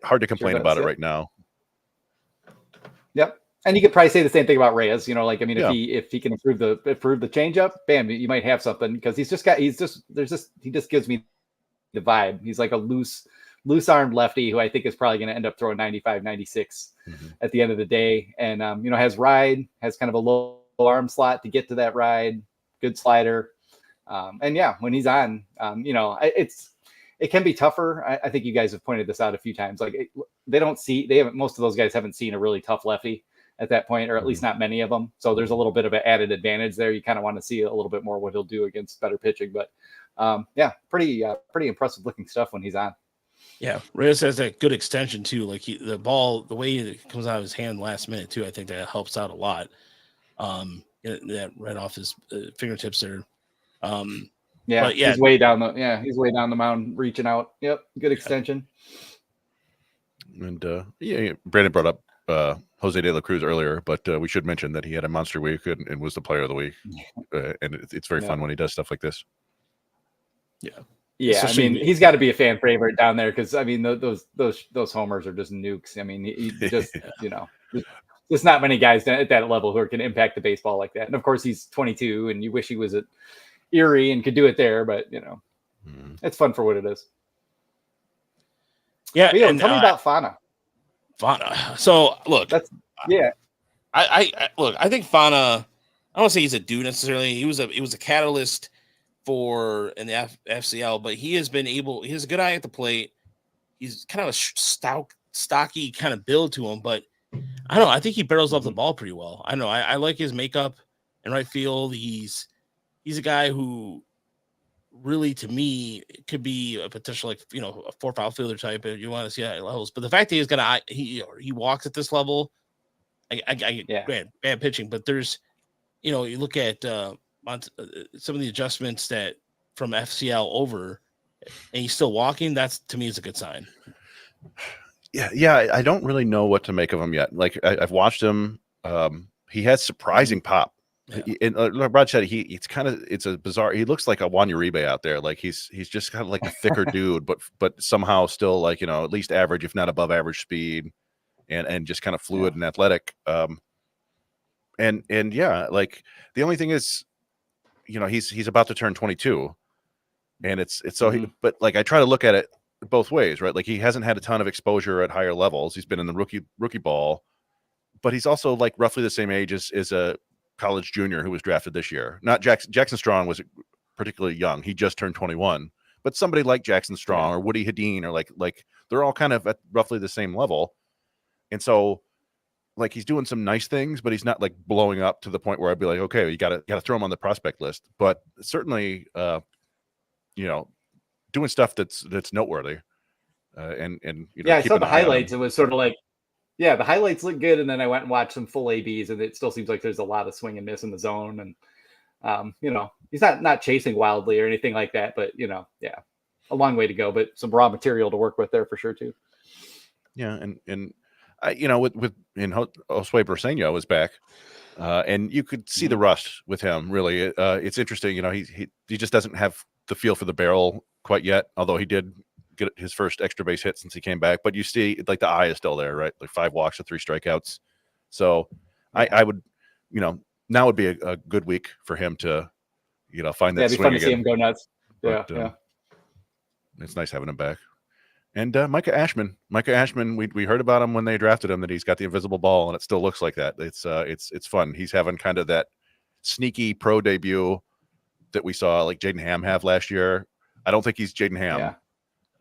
hard to complain about it right now. Yep. And you could probably say the same thing about Reyes. If he can improve the changeup, bam, you might have something, because he just gives me the vibe. He's like a loose armed lefty who I think is probably going to end up throwing 95, 96 at the end of the day. And has has kind of a low arm slot to get to that ride, good slider. And yeah, when he's on, it can be tougher. I think you guys have pointed this out a few times. Like, most of those guys haven't seen a really tough lefty at that point, or at least not many of them. So there's a little bit of an added advantage there. You kind of want to see a little bit more what he'll do against better pitching. But pretty impressive looking stuff when he's on. Yeah, Reyes has that good extension too. Like, the ball, the way it comes out of his hand last minute too, I think that helps out a lot. That right off his fingertips there. He's way down the mound, reaching out. Yep, good extension. And Brandon brought up Jose De La Cruz earlier, but we should mention that he had a monster week and was the player of the week. And it's very fun when he does stuff like this. Yeah, I mean, he's got to be a fan favorite down there, because I mean, those homers are just nukes. I mean, he just there's not many guys at that level who can impact the baseball like that. And of course, he's 22, and you wish he was at Erie and could do it there, but it's fun for what it is. Yeah, tell me about Fana. So look, I think Fana, I don't say he's a dude necessarily. He was a catalyst in the FCL, but he's a good eye at the plate. He's kind of a stocky kind of build to him, but I don't know. I think he barrels off the ball pretty well. I don't know. I like his makeup in right field. He's a guy who really, to me, could be a potential, a 4th outfielder type if you want to see high levels. But the fact that he walks at this level, bad pitching. But there's, you look at some of the adjustments that from FCL over, and he's still walking. That's, to me, is a good sign. Yeah. I don't really know what to make of him yet. Like, I've watched him. He has surprising pop. Yeah. And Rod said it's a bizarre. He looks like a Juan Uribe out there. Like, he's just kind of like a thicker dude, but somehow still at least average, if not above average speed, and just kind of fluid and athletic. And like, the only thing is, he's about to turn 22, and it's so. But like, I try to look at it both ways, right? Like, he hasn't had a ton of exposure at higher levels. He's been in the rookie ball, but he's also like roughly the same age as a college junior who was drafted this year. Not Jackson Strong was particularly young. He just turned 21, but somebody like Jackson Strong or Woody Hedin, or like they're all kind of at roughly the same level. And so, like, he's doing some nice things, but he's not like blowing up to the point where I'd be like, okay, you gotta throw him on the prospect list. But certainly, doing stuff that's noteworthy. I saw the highlights. It was sort of like, yeah, the highlights look good, and then I went and watched some full ABs, and it still seems like there's a lot of swing and miss in the zone, and he's not chasing wildly or anything like that, but yeah, a long way to go, but some raw material to work with there for sure too. Yeah, and I, with Josue Briseño was back, and you could see the rust with him. Really, it's interesting. He just doesn't have the feel for the barrel quite yet, although he did get his first extra base hit since he came back. But you see, like, the eye is still there, right? Like 5 walks to 3 strikeouts. So I would, now would be a good week for him to, find that it'd be swing fun to see again. him go nuts. But, Yeah. It's nice having him back. And Micah Ashman, we heard about him when they drafted him, that he's got the invisible ball, and it still looks like that. It's fun. He's having kind of that sneaky pro debut that we saw like Jaden Ham have last year. I don't think he's Jaden Ham. Yeah.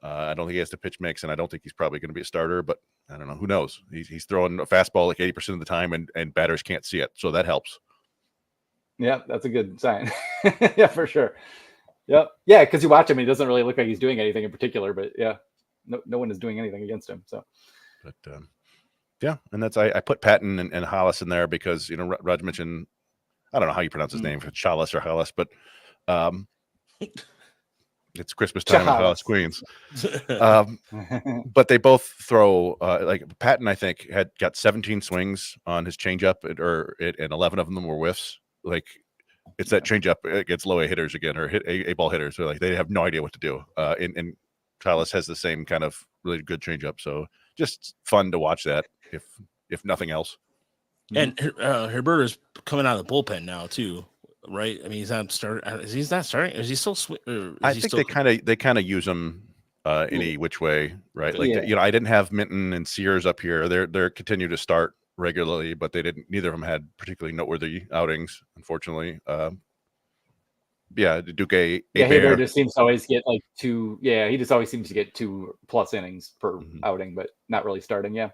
I don't think he has the pitch mix, and I don't think he's probably going to be a starter, but I don't know. Who knows? He's throwing a fastball like 80% of the time, and batters can't see it, so that helps. Yeah, that's a good sign. Yeah, for sure. Yep. Yeah, because you watch him, he doesn't really look like he's doing anything in particular, but yeah, no one is doing anything against him. So, but yeah, and that's I put Patton and Hollis in there because Raj mentioned, I don't know how you pronounce his name, if it's Chalice or Hollis, but it's Christmas time in Hollis, Queens. But they both throw like Patton, I think, got 17 swings on his changeup, and 11 of them were whiffs. Like, it's that changeup against low A hitters again, or A ball hitters. So like they have no idea what to do. And Chalice has the same kind of really good changeup. So just fun to watch that, if nothing else. And Herberto's coming out of the bullpen now too, right? I mean, he's not starting. He's not starting. Is he still? I think they kind of use him any which way, right? Like I didn't have Minton and Sears up here. They're continue to start regularly, but neither of them had particularly noteworthy outings, unfortunately. Duque Haber just seems to always get like 2. Yeah, he just always seems to get 2+ innings per outing, but not really starting. Yeah.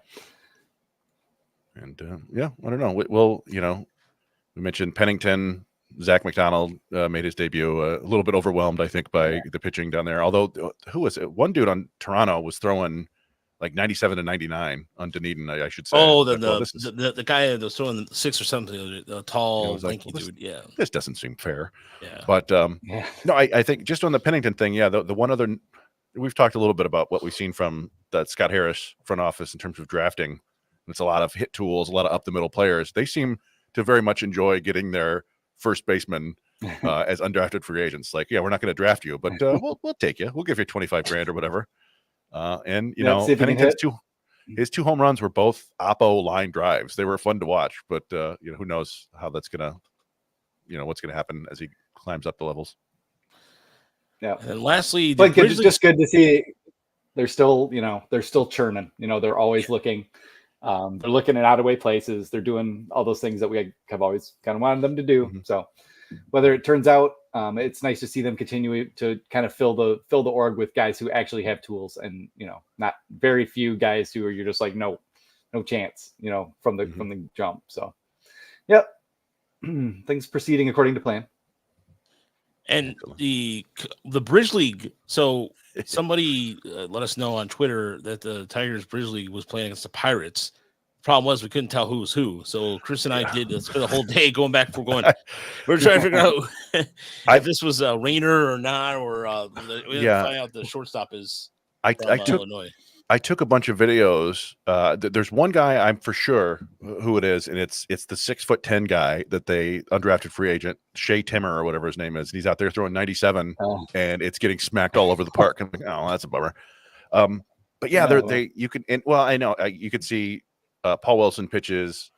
And I don't know. Well, we mentioned Pennington. Zach McDonald made his debut. A little bit overwhelmed, I think, by the pitching down there. Although, who was it? One dude on Toronto was throwing like 97 to 99 on Dunedin, I should say. Oh, the guy that was throwing 6 or something, the tall, lanky dude. Yeah, this doesn't seem fair. Yeah, but no, I think just on the Pennington thing, the one other, we've talked a little bit about what we've seen from the Scott Harris front office in terms of drafting. It's a lot of hit tools, a lot of up the middle players. They seem to very much enjoy getting their first baseman as undrafted free agents. Like, we're not going to draft you, but we'll take you. We'll give you $25,000 or whatever. And Pennington's his 2 home runs were both Oppo line drives. They were fun to watch, but who knows how that's gonna, what's gonna happen as he climbs up the levels. Yeah. And lastly, but it's just good to see they're still churning. They're always looking. They're looking at out of way places. They're doing all those things that we have always kind of wanted them to do. Mm-hmm. So whether it turns out, it's nice to see them continue to kind of fill the org with guys who actually have tools, and not very few guys who are you're just like no chance, from the jump. So, yep, things proceeding according to plan. And the Bridge League. So somebody let us know on Twitter that the Tigers Bridge League was playing against the Pirates. Problem was we couldn't tell who was who. So Chris and I did spend the whole day going back. We're trying to figure out if this was Rayner or not, or we had to find out the shortstop is Illinois. I took a bunch of videos. There's one guy I'm for sure who it is, and it's the 6'10" guy that they undrafted free agent Shea Timmer or whatever his name is. And he's out there throwing 97, and it's getting smacked all over the park. I'm like, oh, that's a bummer. But you could see Paul Wilson pitches.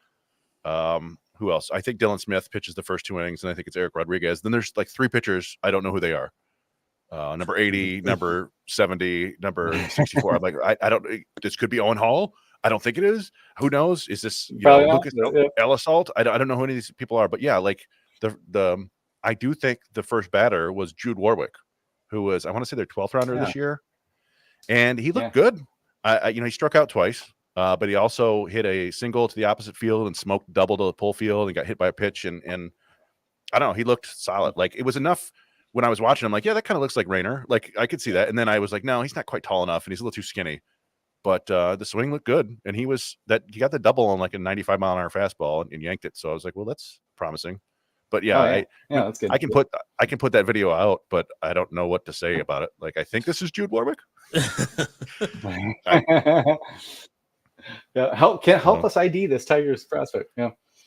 Who else? I think Dylan Smith pitches the first 2 innings, and I think it's Eric Rodriguez. Then there's like 3 pitchers. I don't know who they are. Number 80, number 70, number 64. I'm like, I don't. This could be Owen Hall. I don't think it is. Who knows? Is this Lucas Elisalt? I don't know who any of these people are. But like I do think the first batter was Jude Warwick, who was, I want to say, their 12th rounder this year, and he looked good. He struck out twice, but he also hit a single to the opposite field and smoked double to the pull field and got hit by a pitch, and I don't know. He looked solid. Like, it was enough. When I was watching, I'm like, yeah, that kind of looks like Rayner. Like, I could see that. And then I was like, no, he's not quite tall enough, and he's a little too skinny. But the swing looked good, and he got the double on like a 95-mile-an-hour fastball and yanked it. So I was like, well, that's promising. But yeah, that's good. I can put that video out, but I don't know what to say about it. Like, I think this is Jude Warwick. Yeah, help us ID this Tigers prospect.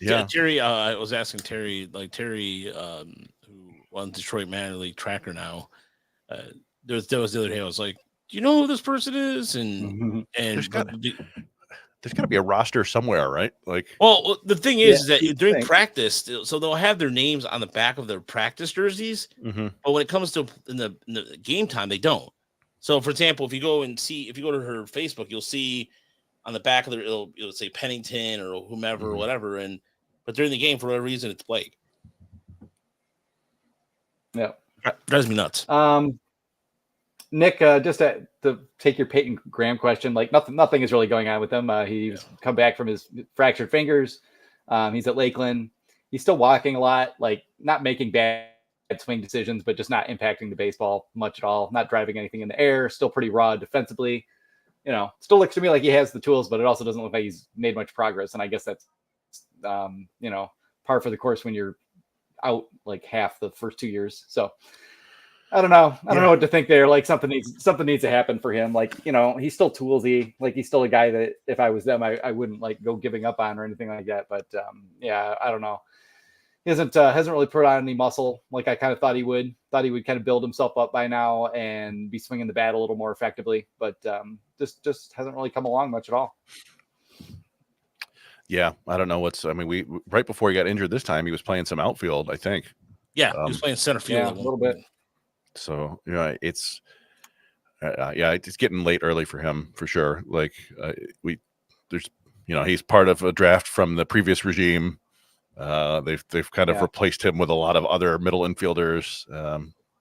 Yeah, Terry. I was asking Terry, who runs Detroit Minor League Tracker now. There was the other day. I was like, "Do you know who this person is?" And there's got to be a roster somewhere, right? Like, well, the thing is that during practice, so they'll have their names on the back of their practice jerseys, but when it comes to in the game time, they don't. So, for example, if you go to her Facebook, you'll see on the back of it'll say Pennington or whomever or whatever, but during the game, for whatever reason, it's Blake. Yeah, drives me nuts. Nick, just to take your Peyton Graham question, like nothing is really going on with him. He's come back from his fractured fingers. He's at Lakeland. He's still walking a lot, like not making bad swing decisions, but just not impacting the baseball much at all. Not driving anything in the air. Still pretty raw defensively. Still looks to me like he has the tools, but it also doesn't look like he's made much progress. And I guess that's, par for the course when you're out like half the first 2 years. So I don't know. I don't know what to think there. Like something needs to happen for him. Like, he's still toolsy. Like he's still a guy that if I was them, I wouldn't like go giving up on or anything like that. But I don't know. He hasn't really put on any muscle like I kind of thought he would. Thought he would kind of build himself up by now and be swinging the bat a little more effectively. But just hasn't really come along much at all. Yeah, I don't know we right before he got injured this time, he was playing some outfield, I think. Yeah, he was playing center field a little bit. So it's getting late early for him for sure. Like he's part of a draft from the previous regime. They've kind of replaced him with a lot of other middle infielders.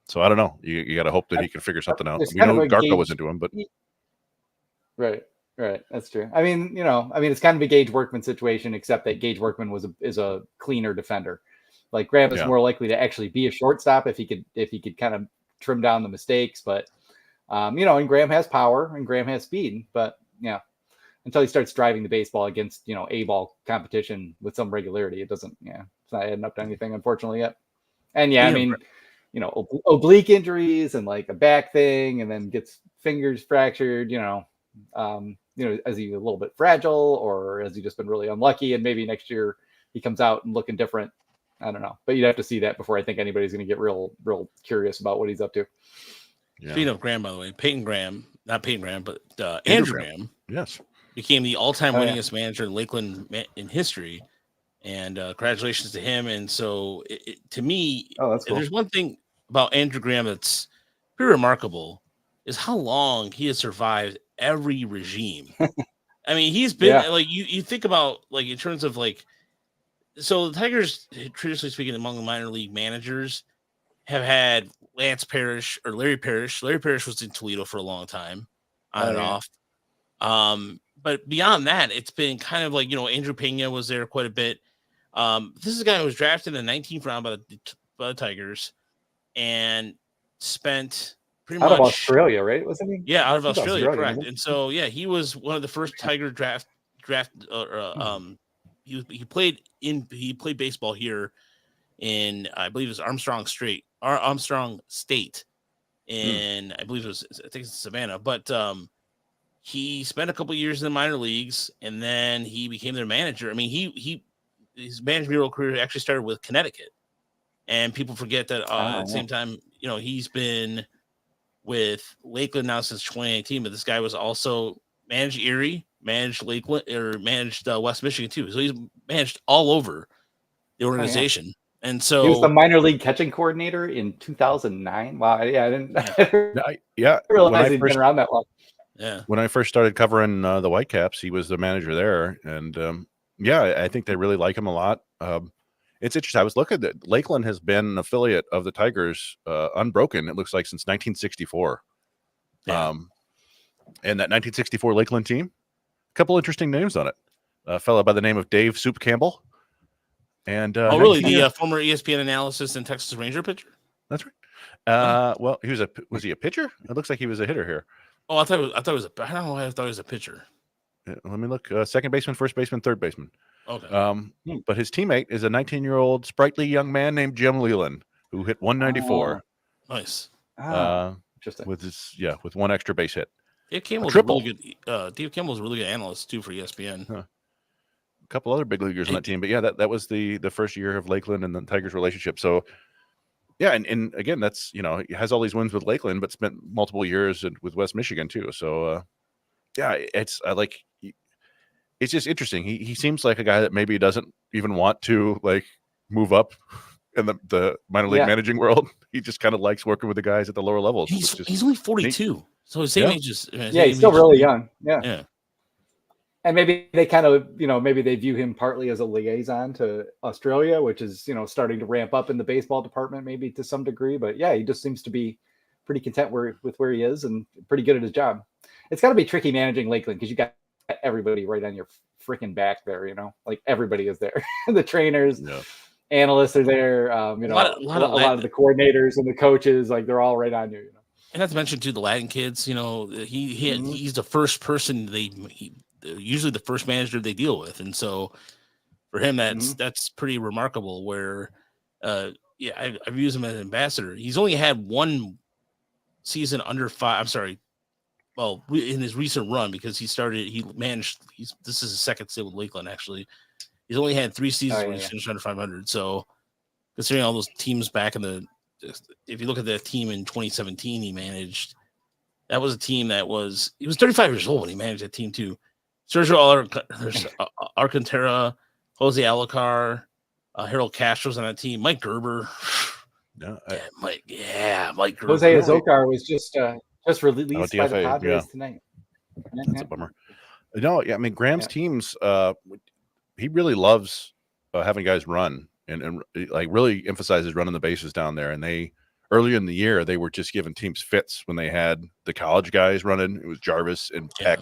So I don't know. You got to hope that he can figure something out. We know Garco was into him, but right. That's true. I mean, it's kind of a Gage Workman situation, except that Gage Workman is a cleaner defender. Like Graham is more likely to actually be a shortstop if he could kind of trim down the mistakes. But and Graham has power and Graham has speed. But until he starts driving the baseball against A-ball competition with some regularity, it's not adding up to anything, unfortunately, yet. And I mean, oblique injuries and like a back thing, and then gets fingers fractured. Is he a little bit fragile, or has he just been really unlucky? And maybe next year he comes out and looking different. I don't know, but you'd have to see that before I think anybody's going to get real curious about what he's up to. Yeah. Speaking of Graham, by the way, not Peyton Graham, but Andrew Graham, yes, became the all-time winningest manager in Lakeland in history, and congratulations to him. And so, to me, that's cool. If there's one thing about Andrew Graham that's pretty remarkable, is how long he has survived every regime. I mean, he's been like you think about like in terms of like, so the Tigers, traditionally speaking, among the minor league managers, have had Lance Parrish or Larry Parrish. Larry Parrish was in Toledo for a long time, on and off. But beyond that, it's been kind of like Andrew Pena was there quite a bit. This is a guy who was drafted in the 19th round by the Tigers and spent pretty much out of Australia, right? Wasn't he? Yeah, out of Australia, correct. And so, he was one of the first Tiger draft. He played baseball here in, I believe it was Armstrong State, and I believe I think it's Savannah. But he spent a couple years in the minor leagues, and then he became their manager. I mean, his managerial career actually started with Connecticut, and people forget that at the same time, he's been with Lakeland now since 2018, but this guy was also managed Erie, managed Lakeland, or managed West Michigan too. So he's managed all over the organization. And so he was the minor league catching coordinator in 2009. Wow. Yeah. I didn't realize he'd been around that long. Yeah. When I first started covering the Whitecaps, he was the manager there. And I think they really like him a lot. It's interesting. I was looking at Lakeland has been an affiliate of the Tigers, unbroken. It looks like since 1964. Yeah. And that 1964 Lakeland team, a couple interesting names on it. A fellow by the name of Dave Soup Campbell. And really? The former ESPN analysis and Texas Ranger pitcher? That's right. Well, was he a pitcher? It looks like he was a hitter here. Oh, I thought it was I don't know why I thought it was a pitcher. Yeah, let me look. Second baseman, first baseman, third baseman. Okay. But his teammate is a 19-year-old sprightly young man named Jim Leland, who hit 194. Nice. Interesting. With one extra base hit. Dave Campbell's a really good. Dave Campbell's a really good analyst too for ESPN. A couple other big leaguers on that team, but yeah, that was the first year of Lakeland and the Tigers relationship. So yeah, and again, that's he has all these wins with Lakeland, but spent multiple years with West Michigan too. So yeah, it's just interesting. He seems like a guy that maybe doesn't even want to move up in the minor league managing world. He just kind of likes working with the guys at the lower levels. He's only 42, neat. So his same age is he's still really young. Yeah. And maybe they kind of, maybe they view him partly as a liaison to Australia, which is, starting to ramp up in the baseball department, maybe to some degree. But yeah, he just seems to be pretty content with where he is and pretty good at his job. It's got to be tricky managing Lakeland because you got everybody right on your freaking back there, everybody is there. The trainers, analysts are there. A lot of the coordinators and the coaches, they're all right on you. And not to mention too, the Latin kids, he's the first person usually the first manager they deal with. And so for him, that's pretty remarkable where, I've used him as an ambassador. He's only had one season under 5. I'm sorry. Well, in his recent run, because this is his second stint with Lakeland. Actually, he's only had 3 seasons where he's finished under 500. So considering all those teams back if you look at that team in 2017, he managed, that was a team he was 35 years old when he managed that team too. Sergio Alcantara, Jose Alucar, Harold Castro's on that team. Mike Gerber. Mike Gerber. Jose Azocar was just released by the Padres tonight. That's a bummer. No, yeah, I mean Graham's teams. He really loves having guys run and really emphasizes running the bases down there. And they earlier in the year they were just giving teams fits when they had the college guys running. It was Jarvis and Peck.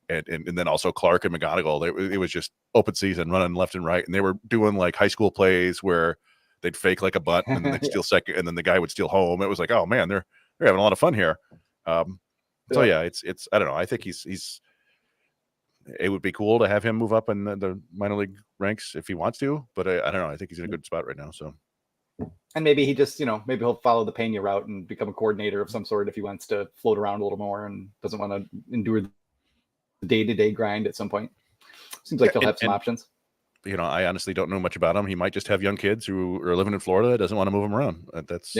And then also Clark and McGonigal. It was just open season running left and right. And they were doing high school plays where they'd fake a bunt and then they'd steal second and then the guy would steal home. It was oh man, they're having a lot of fun here. So yeah, it's I don't know. I think it would be cool to have him move up in the minor league ranks if he wants to, but I don't know. I think he's in a good spot right now. So, and maybe he just, maybe he'll follow the Pena route and become a coordinator of some sort if he wants to float around a little more and doesn't want to endure the day-to-day grind at some point. Seems like he'll have some options. I honestly don't know much about him. He might just have young kids who are living in Florida, doesn't want to move them around. That's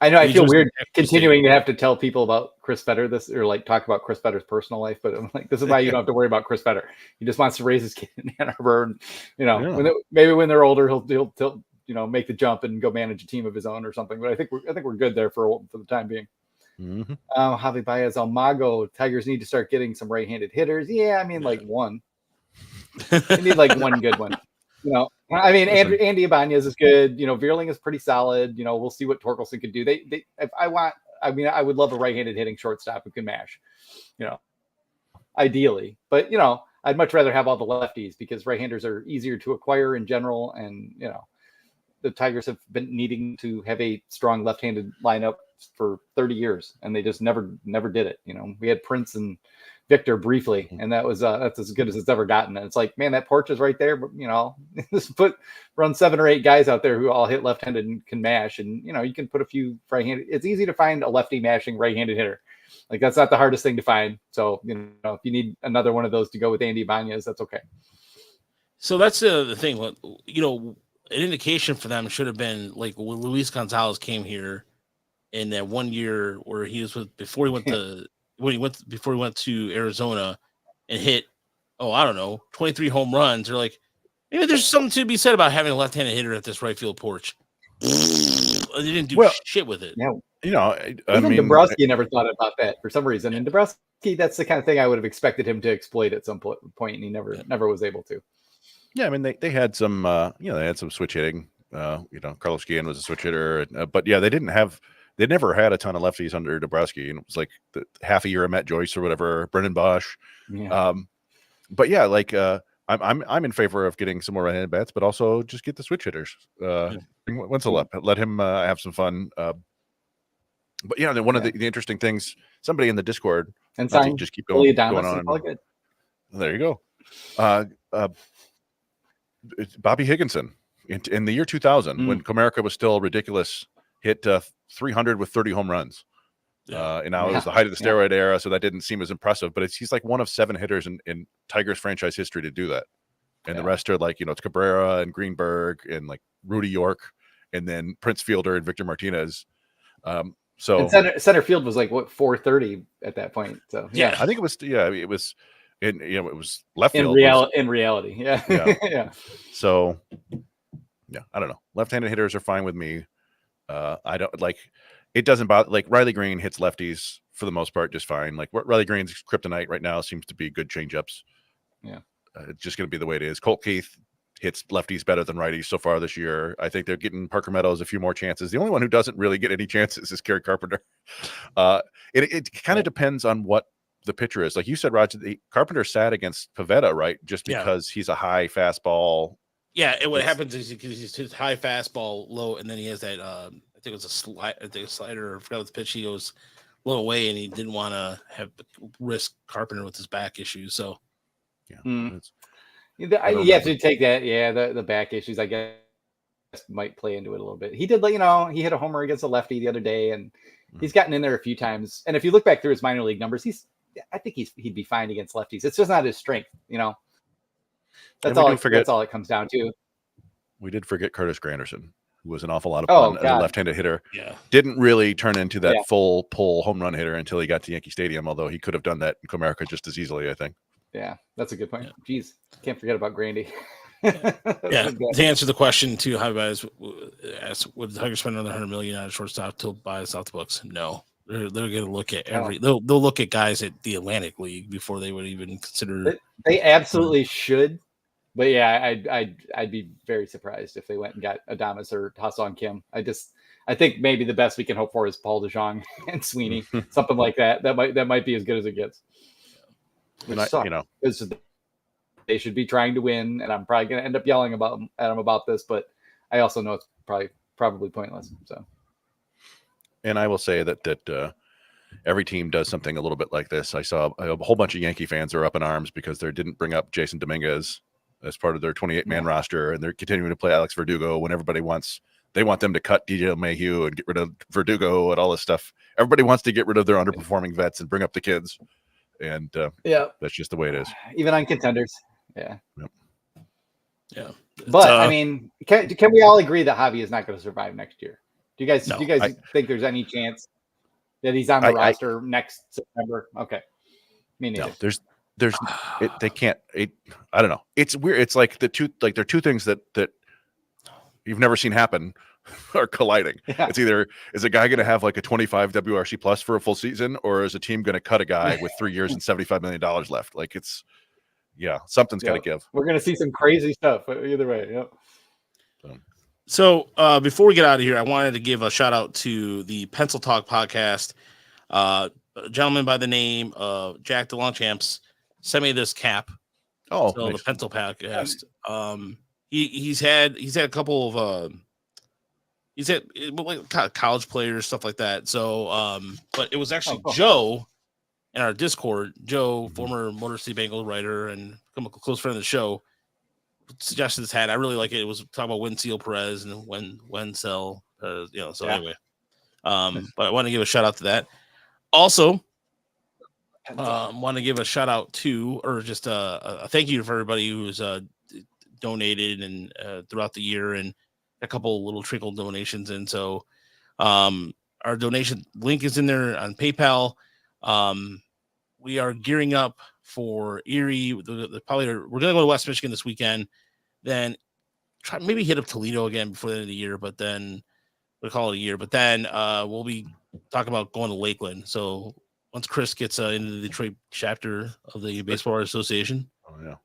I know. I feel weird continuing to have to tell people about Chris Fetter or talk about Chris Fetter's personal life, but I'm this is why you don't have to worry about Chris Fetter. He just wants to raise his kid in Ann Arbor, and maybe when they're older, he'll make the jump and go manage a team of his own or something. But I think we're good there for the time being. Mm-hmm. Javi Baez Almago, Tigers need to start getting some right-handed hitters. Yeah, I mean one. They need one good one. I mean, Andy Ibanez is good. Veerling is pretty solid. We'll see what Torkelson could do. I would love a right-handed hitting shortstop who can mash, ideally. But, I'd much rather have all the lefties because right-handers are easier to acquire in general. And, the Tigers have been needing to have a strong left-handed lineup for 30 years, and they just never did it. We had Prince and Victor briefly, and that's as good as it's ever gotten. And it's man, that porch is right there, but just run 7 or 8 guys out there who all hit left-handed and can mash, and you can put a few right-handed. It's easy to find a lefty mashing right-handed hitter. That's not the hardest thing to find. So if you need another one of those to go with Andy Ibanez, that's okay. So that's the thing. An indication for them should have been when Luis Gonzalez came here in that 1 year where he was before he went to Arizona and hit 23 home runs. They're maybe there's something to be said about having a left-handed hitter at this right field porch. They didn't do shit with it. Yeah. Even Dombrowski never thought about that for some reason. And Dombrowski, that's the kind of thing I would have expected him to exploit at some point, and he never was able to. Yeah, I mean they had some they had some switch hitting. Carlos Guillen was a switch hitter, but yeah, they never had a ton of lefties under Dombrowski, and it was the half a year of Matt Joyce or whatever, Brendan Bosch. Yeah. But yeah, I'm in favor of getting some more right-handed bats, but also just get the switch hitters. Bring Wenzel up, let him have some fun. But yeah, one of the interesting things somebody in the Discord. And just keep going on. On. Good. There you go. It's Bobby Higginson in the year 2000 when Comerica was still ridiculous, hit 300 with 30 home runs. And now it was the height of the steroid era, so that didn't seem as impressive. But he's like one of 7 hitters in Tigers franchise history to do that. And the rest are like, it's Cabrera and Greenberg and like Rudy York, and then Prince Fielder and Victor Martinez. So and center field was like 430 at that point. So I think it was it was it was left field in reality. Yeah. So I don't know. Left-handed hitters are fine with me. I don't like it. Doesn't bother. Like Riley Green hits lefties for the most part just fine. Like Riley Green's kryptonite right now seems to be good changeups. Yeah. It's just going to be the way it is. Colt Keith hits lefties better than righties so far this year. I think they're getting Parker Meadows a few more chances. The only one who doesn't really get any chances is Kerry Carpenter. It kind of depends on what the pitcher is. Like you said, Roger, Carpenter sat against Pivetta, right? Just because he's a high fastball. Yeah, and what happens is he's his high fastball low, and then he has that I think it was a slider. I forgot what the pitch. He goes low away, and he didn't want to risk Carpenter with his back issues. So you have to take that. Yeah, the back issues, I guess, might play into it a little bit. He did, he hit a homer against a lefty the other day, and he's gotten in there a few times. And if you look back through his minor league numbers, I think he'd be fine against lefties. It's just not his strength, That's all it comes down to. We did forget Curtis Granderson, who was an awful lot of fun as a left-handed hitter. Yeah. Didn't really turn into that full pull home run hitter until he got to Yankee Stadium, although he could have done that in Comerica just as easily, I think. Yeah, that's a good point. Jeez, can't forget about Grandy. To answer the question too, how guys asked, would the Tigers spend another $100 million on a shortstop to buy us off the books? No. They're going to look at they'll look at guys at the Atlantic League before they would even consider. They absolutely should, but I'd be very surprised if they went and got Adames or Ha-Seong Kim. I think maybe the best we can hope for is Paul DeJong and Sweeney, something like that. That might be as good as it gets. Which sucks, they should be trying to win, and I'm probably going to end up yelling at them about this, but I also know it's probably pointless. So. And I will say that every team does something a little bit like this. I saw a whole bunch of Yankee fans are up in arms because they didn't bring up Jason Dominguez as part of their 28-man roster, and they're continuing to play Alex Verdugo when everybody they want them to cut DJ Mayhew and get rid of Verdugo and all this stuff. Everybody wants to get rid of their underperforming vets and bring up the kids, and that's just the way it is. Even on contenders, yeah. But I mean, can we all agree that Javi is not going to survive next year? Do you guys think there's any chance that he's on the roster next September? Okay, me neither. No, they can't. I don't know. It's weird. It's like there are two things that you've never seen happen are colliding. Yeah. It's either is a guy going to have like a 25 WRC plus for a full season, or is a team going to cut a guy with 3 years and $75 million left? Like something's got to give. We're going to see some crazy stuff either way. Yep. So before we get out of here, I wanted to give a shout out to the Pencil Talk podcast. A gentleman by the name of Jack DeLongchamps sent me this cap. Oh, so nice. The Pencil podcast. He's had a couple of he's had like college players, stuff like that. So but it was actually Joe in our Discord. Joe, former Motor City Bengals writer and a close friend of the show, suggested this hat. I really like it. It was talking about Wenzel Perez and Wenzel, anyway. But I want to give a shout out to that. Also, want to give a shout out to, or just a thank you for everybody who's donated and throughout the year, and a couple little trickle donations. And so our donation link is in there on PayPal. We are gearing up for Erie. We're going to go to West Michigan this weekend. Then maybe hit up Toledo again before the end of the year, but then we'll call it a year. But then we'll be talking about going to Lakeland. So once Chris gets into the Detroit chapter of the Baseball Writers Association. Oh,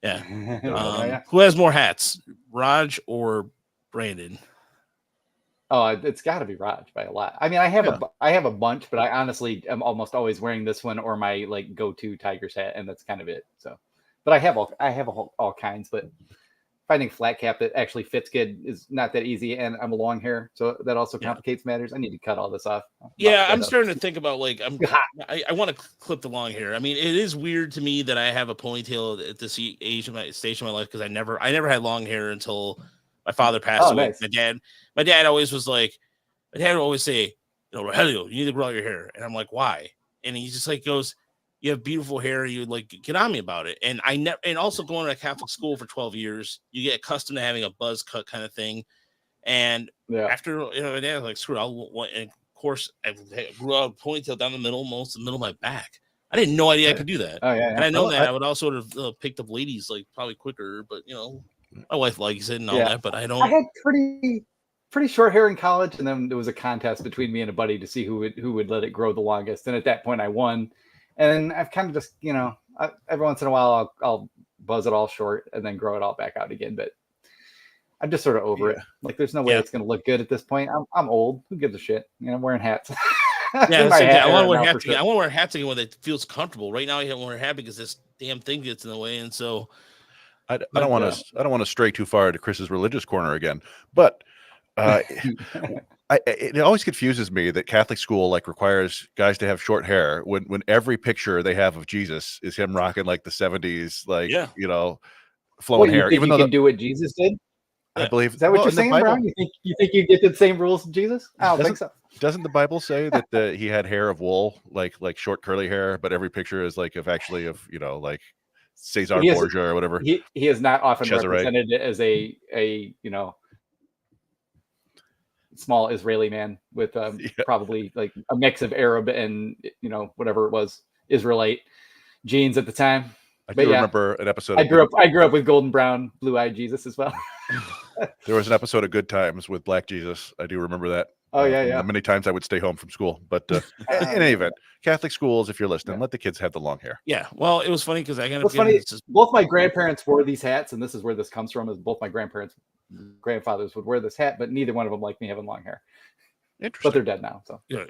yeah. Who has more hats, Raj or Brandon? Oh, it's got to be Raj by a lot. I mean, I have a bunch, but I honestly am almost always wearing this one or my go-to Tigers hat, and that's kind of it. So, but I have all kinds. But finding a flat cap that actually fits good is not that easy. And I'm a long hair, so that also complicates matters. I need to cut all this off. Yeah, I'm starting to think about like I want to clip the long hair. I mean, it is weird to me that I have a ponytail at this age of my station of my life because I never had long hair until my father passed away. Nice. My dad always was like, my dad would always say, Rogelio, you need to grow out your hair. And I'm like, why? And he just like goes, you have beautiful hair. You would like get on me about it. And and also going to a Catholic school for 12 years, you get accustomed to having a buzz cut kind of thing. And after, my dad was like, screw it. And of course, I grew out a ponytail down the middle, most of the middle of my back. I didn't know I could do that. Oh, yeah. And I know that I would also have picked up ladies like probably quicker, but my wife likes it and all that, but I don't. I had pretty short hair in college, and then there was a contest between me and a buddy to see who would let it grow the longest. And at that point, I won. And I've kind of just, every once in a while, I'll buzz it all short and then grow it all back out again. But I'm just sort of over it. Like, there's no way it's going to look good at this point. I'm old. Who gives a shit? I'm wearing hats. I want to wear hats again. I want to wear hats again when it feels comfortable. Right now, I don't wear a hat because this damn thing gets in the way, and so I don't want to stray too far into Chris's religious corner again, but. It always confuses me that Catholic school like requires guys to have short hair when every picture they have of Jesus is him rocking like the 70s, like flowing hair. Even though you can do what Jesus did, I believe. Is that what you're saying, Brown? You think you get the same rules as Jesus? I don't think so. Doesn't the Bible say that he had hair of wool, like short curly hair, but every picture is like like Cesar Borgia or whatever? He is not often represented as a small Israeli man with probably like a mix of Arab and whatever it was, Israelite genes at the time. I do remember an episode. I grew up with golden brown, blue-eyed Jesus as well. There was an episode of Good Times with Black Jesus. I do remember that. Oh yeah. Many times I would stay home from school, but in any event, Catholic schools, if you're listening, let the kids have the long hair. Yeah. Well, it was funny because I got. What's funny? Both my grandparents wore these hats, and this is where this comes from. Is both my grandfathers would wear this hat, but neither one of them liked me having long hair. Interesting. But they're dead now. So yeah.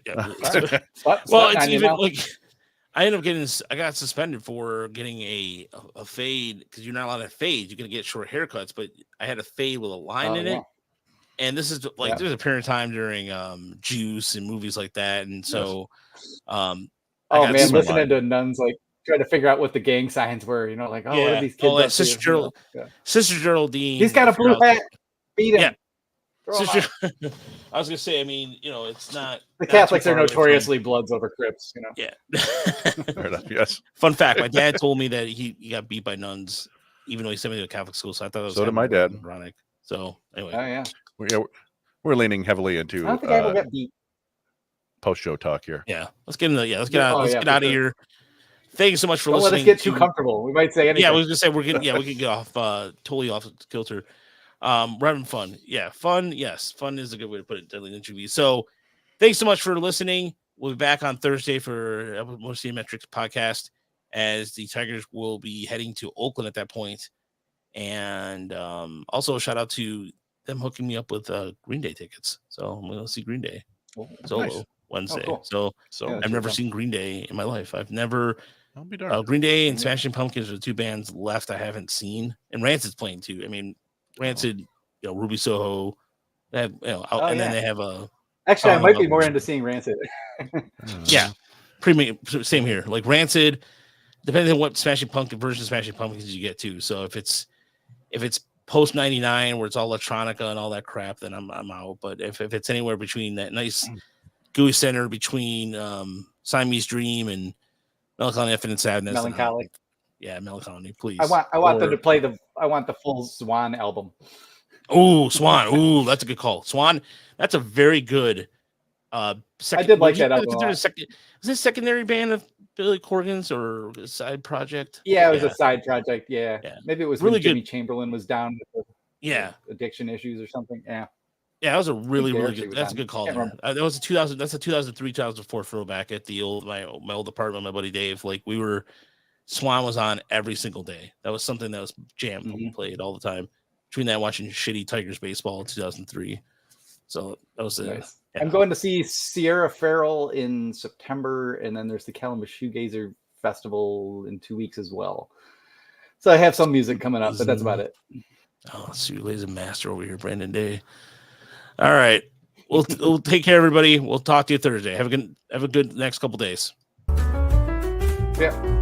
well, it's even like I got suspended for getting a fade because you're not allowed to fade. You're gonna get short haircuts, but I had a fade with a line in it. And this is like there's a period of time during Juice and movies like that, and so listening to nuns like try to figure out what the gang signs were, what are these kids up to? Sister Geraldine. He's got a blue hat. Beat him. Yeah. Sister, I was gonna say, I mean, it's not the Catholics are notoriously bloods over Crips, Yeah. Fair enough, yes. Fun fact: my dad told me that he got beat by nuns, even though he sent me to a Catholic school. So I thought it was so did my dad. Ironic. So anyway, we're leaning heavily into. I don't think I ever got beat. Post-show talk here. Yeah, let's get out of here. Thank you so much for listening. Let us get too comfortable. We might say anything. Yeah, I was gonna say we can get off totally off kilter. We're having fun. Yeah, fun. Yes, fun is a good way to put it. Deadly interview. So, thanks so much for listening. We'll be back on Thursday for more Metrics podcast, as the Tigers will be heading to Oakland at that point. And also a shout out to them hooking me up with Green Day tickets. So I'm going to see Green Day solo Wednesday. Oh, cool. So I've never seen Green Day in my life. I've never. I'll be darned. Green Day and Smashing Pumpkins are the two bands left I haven't seen, and Rancid's playing too. I mean, Rancid, Ruby Soho, they have, and then they have a. Actually, I might be more into seeing Rancid. Yeah, same here. Like Rancid, depending on what Smashing Pumpkin version of Smashing Pumpkins you get too. So if it's post 99 where it's all electronica and all that crap, then I'm out. But if it's anywhere between that nice gooey center between Siamese Dream and Melancholy Infinite Sadness. Melancholy. Melancholy, please. I want them to play I want the full Swan album. Oh, Swan. Oh, that's a good call. Swan, that's a very good I did like that album. Is it a secondary band of Billy Corgan's or a side project? Yeah, it was a side project. Yeah. Maybe it was really when Jimmy good. Chamberlain was down with addiction islish or something. Yeah. Yeah, that was a really good. That's a good call. That was a 2000. That's a 2003, 2004 throwback at the my old apartment. My buddy Dave. Like Swan was on every single day. That was something that was jammed. We played all the time. Between that, watching shitty Tigers baseball in 2003. So that was nice. I'm going to see Sierra Farrell in September, and then there's the Columbus Shoegazer Festival in 2 weeks as well. So I have some music coming up, but that's about it. Oh, Suley's a master over here, Brandon Day. All right. We'll take care, everybody. We'll talk to you Thursday. Have a good next couple days. Yeah.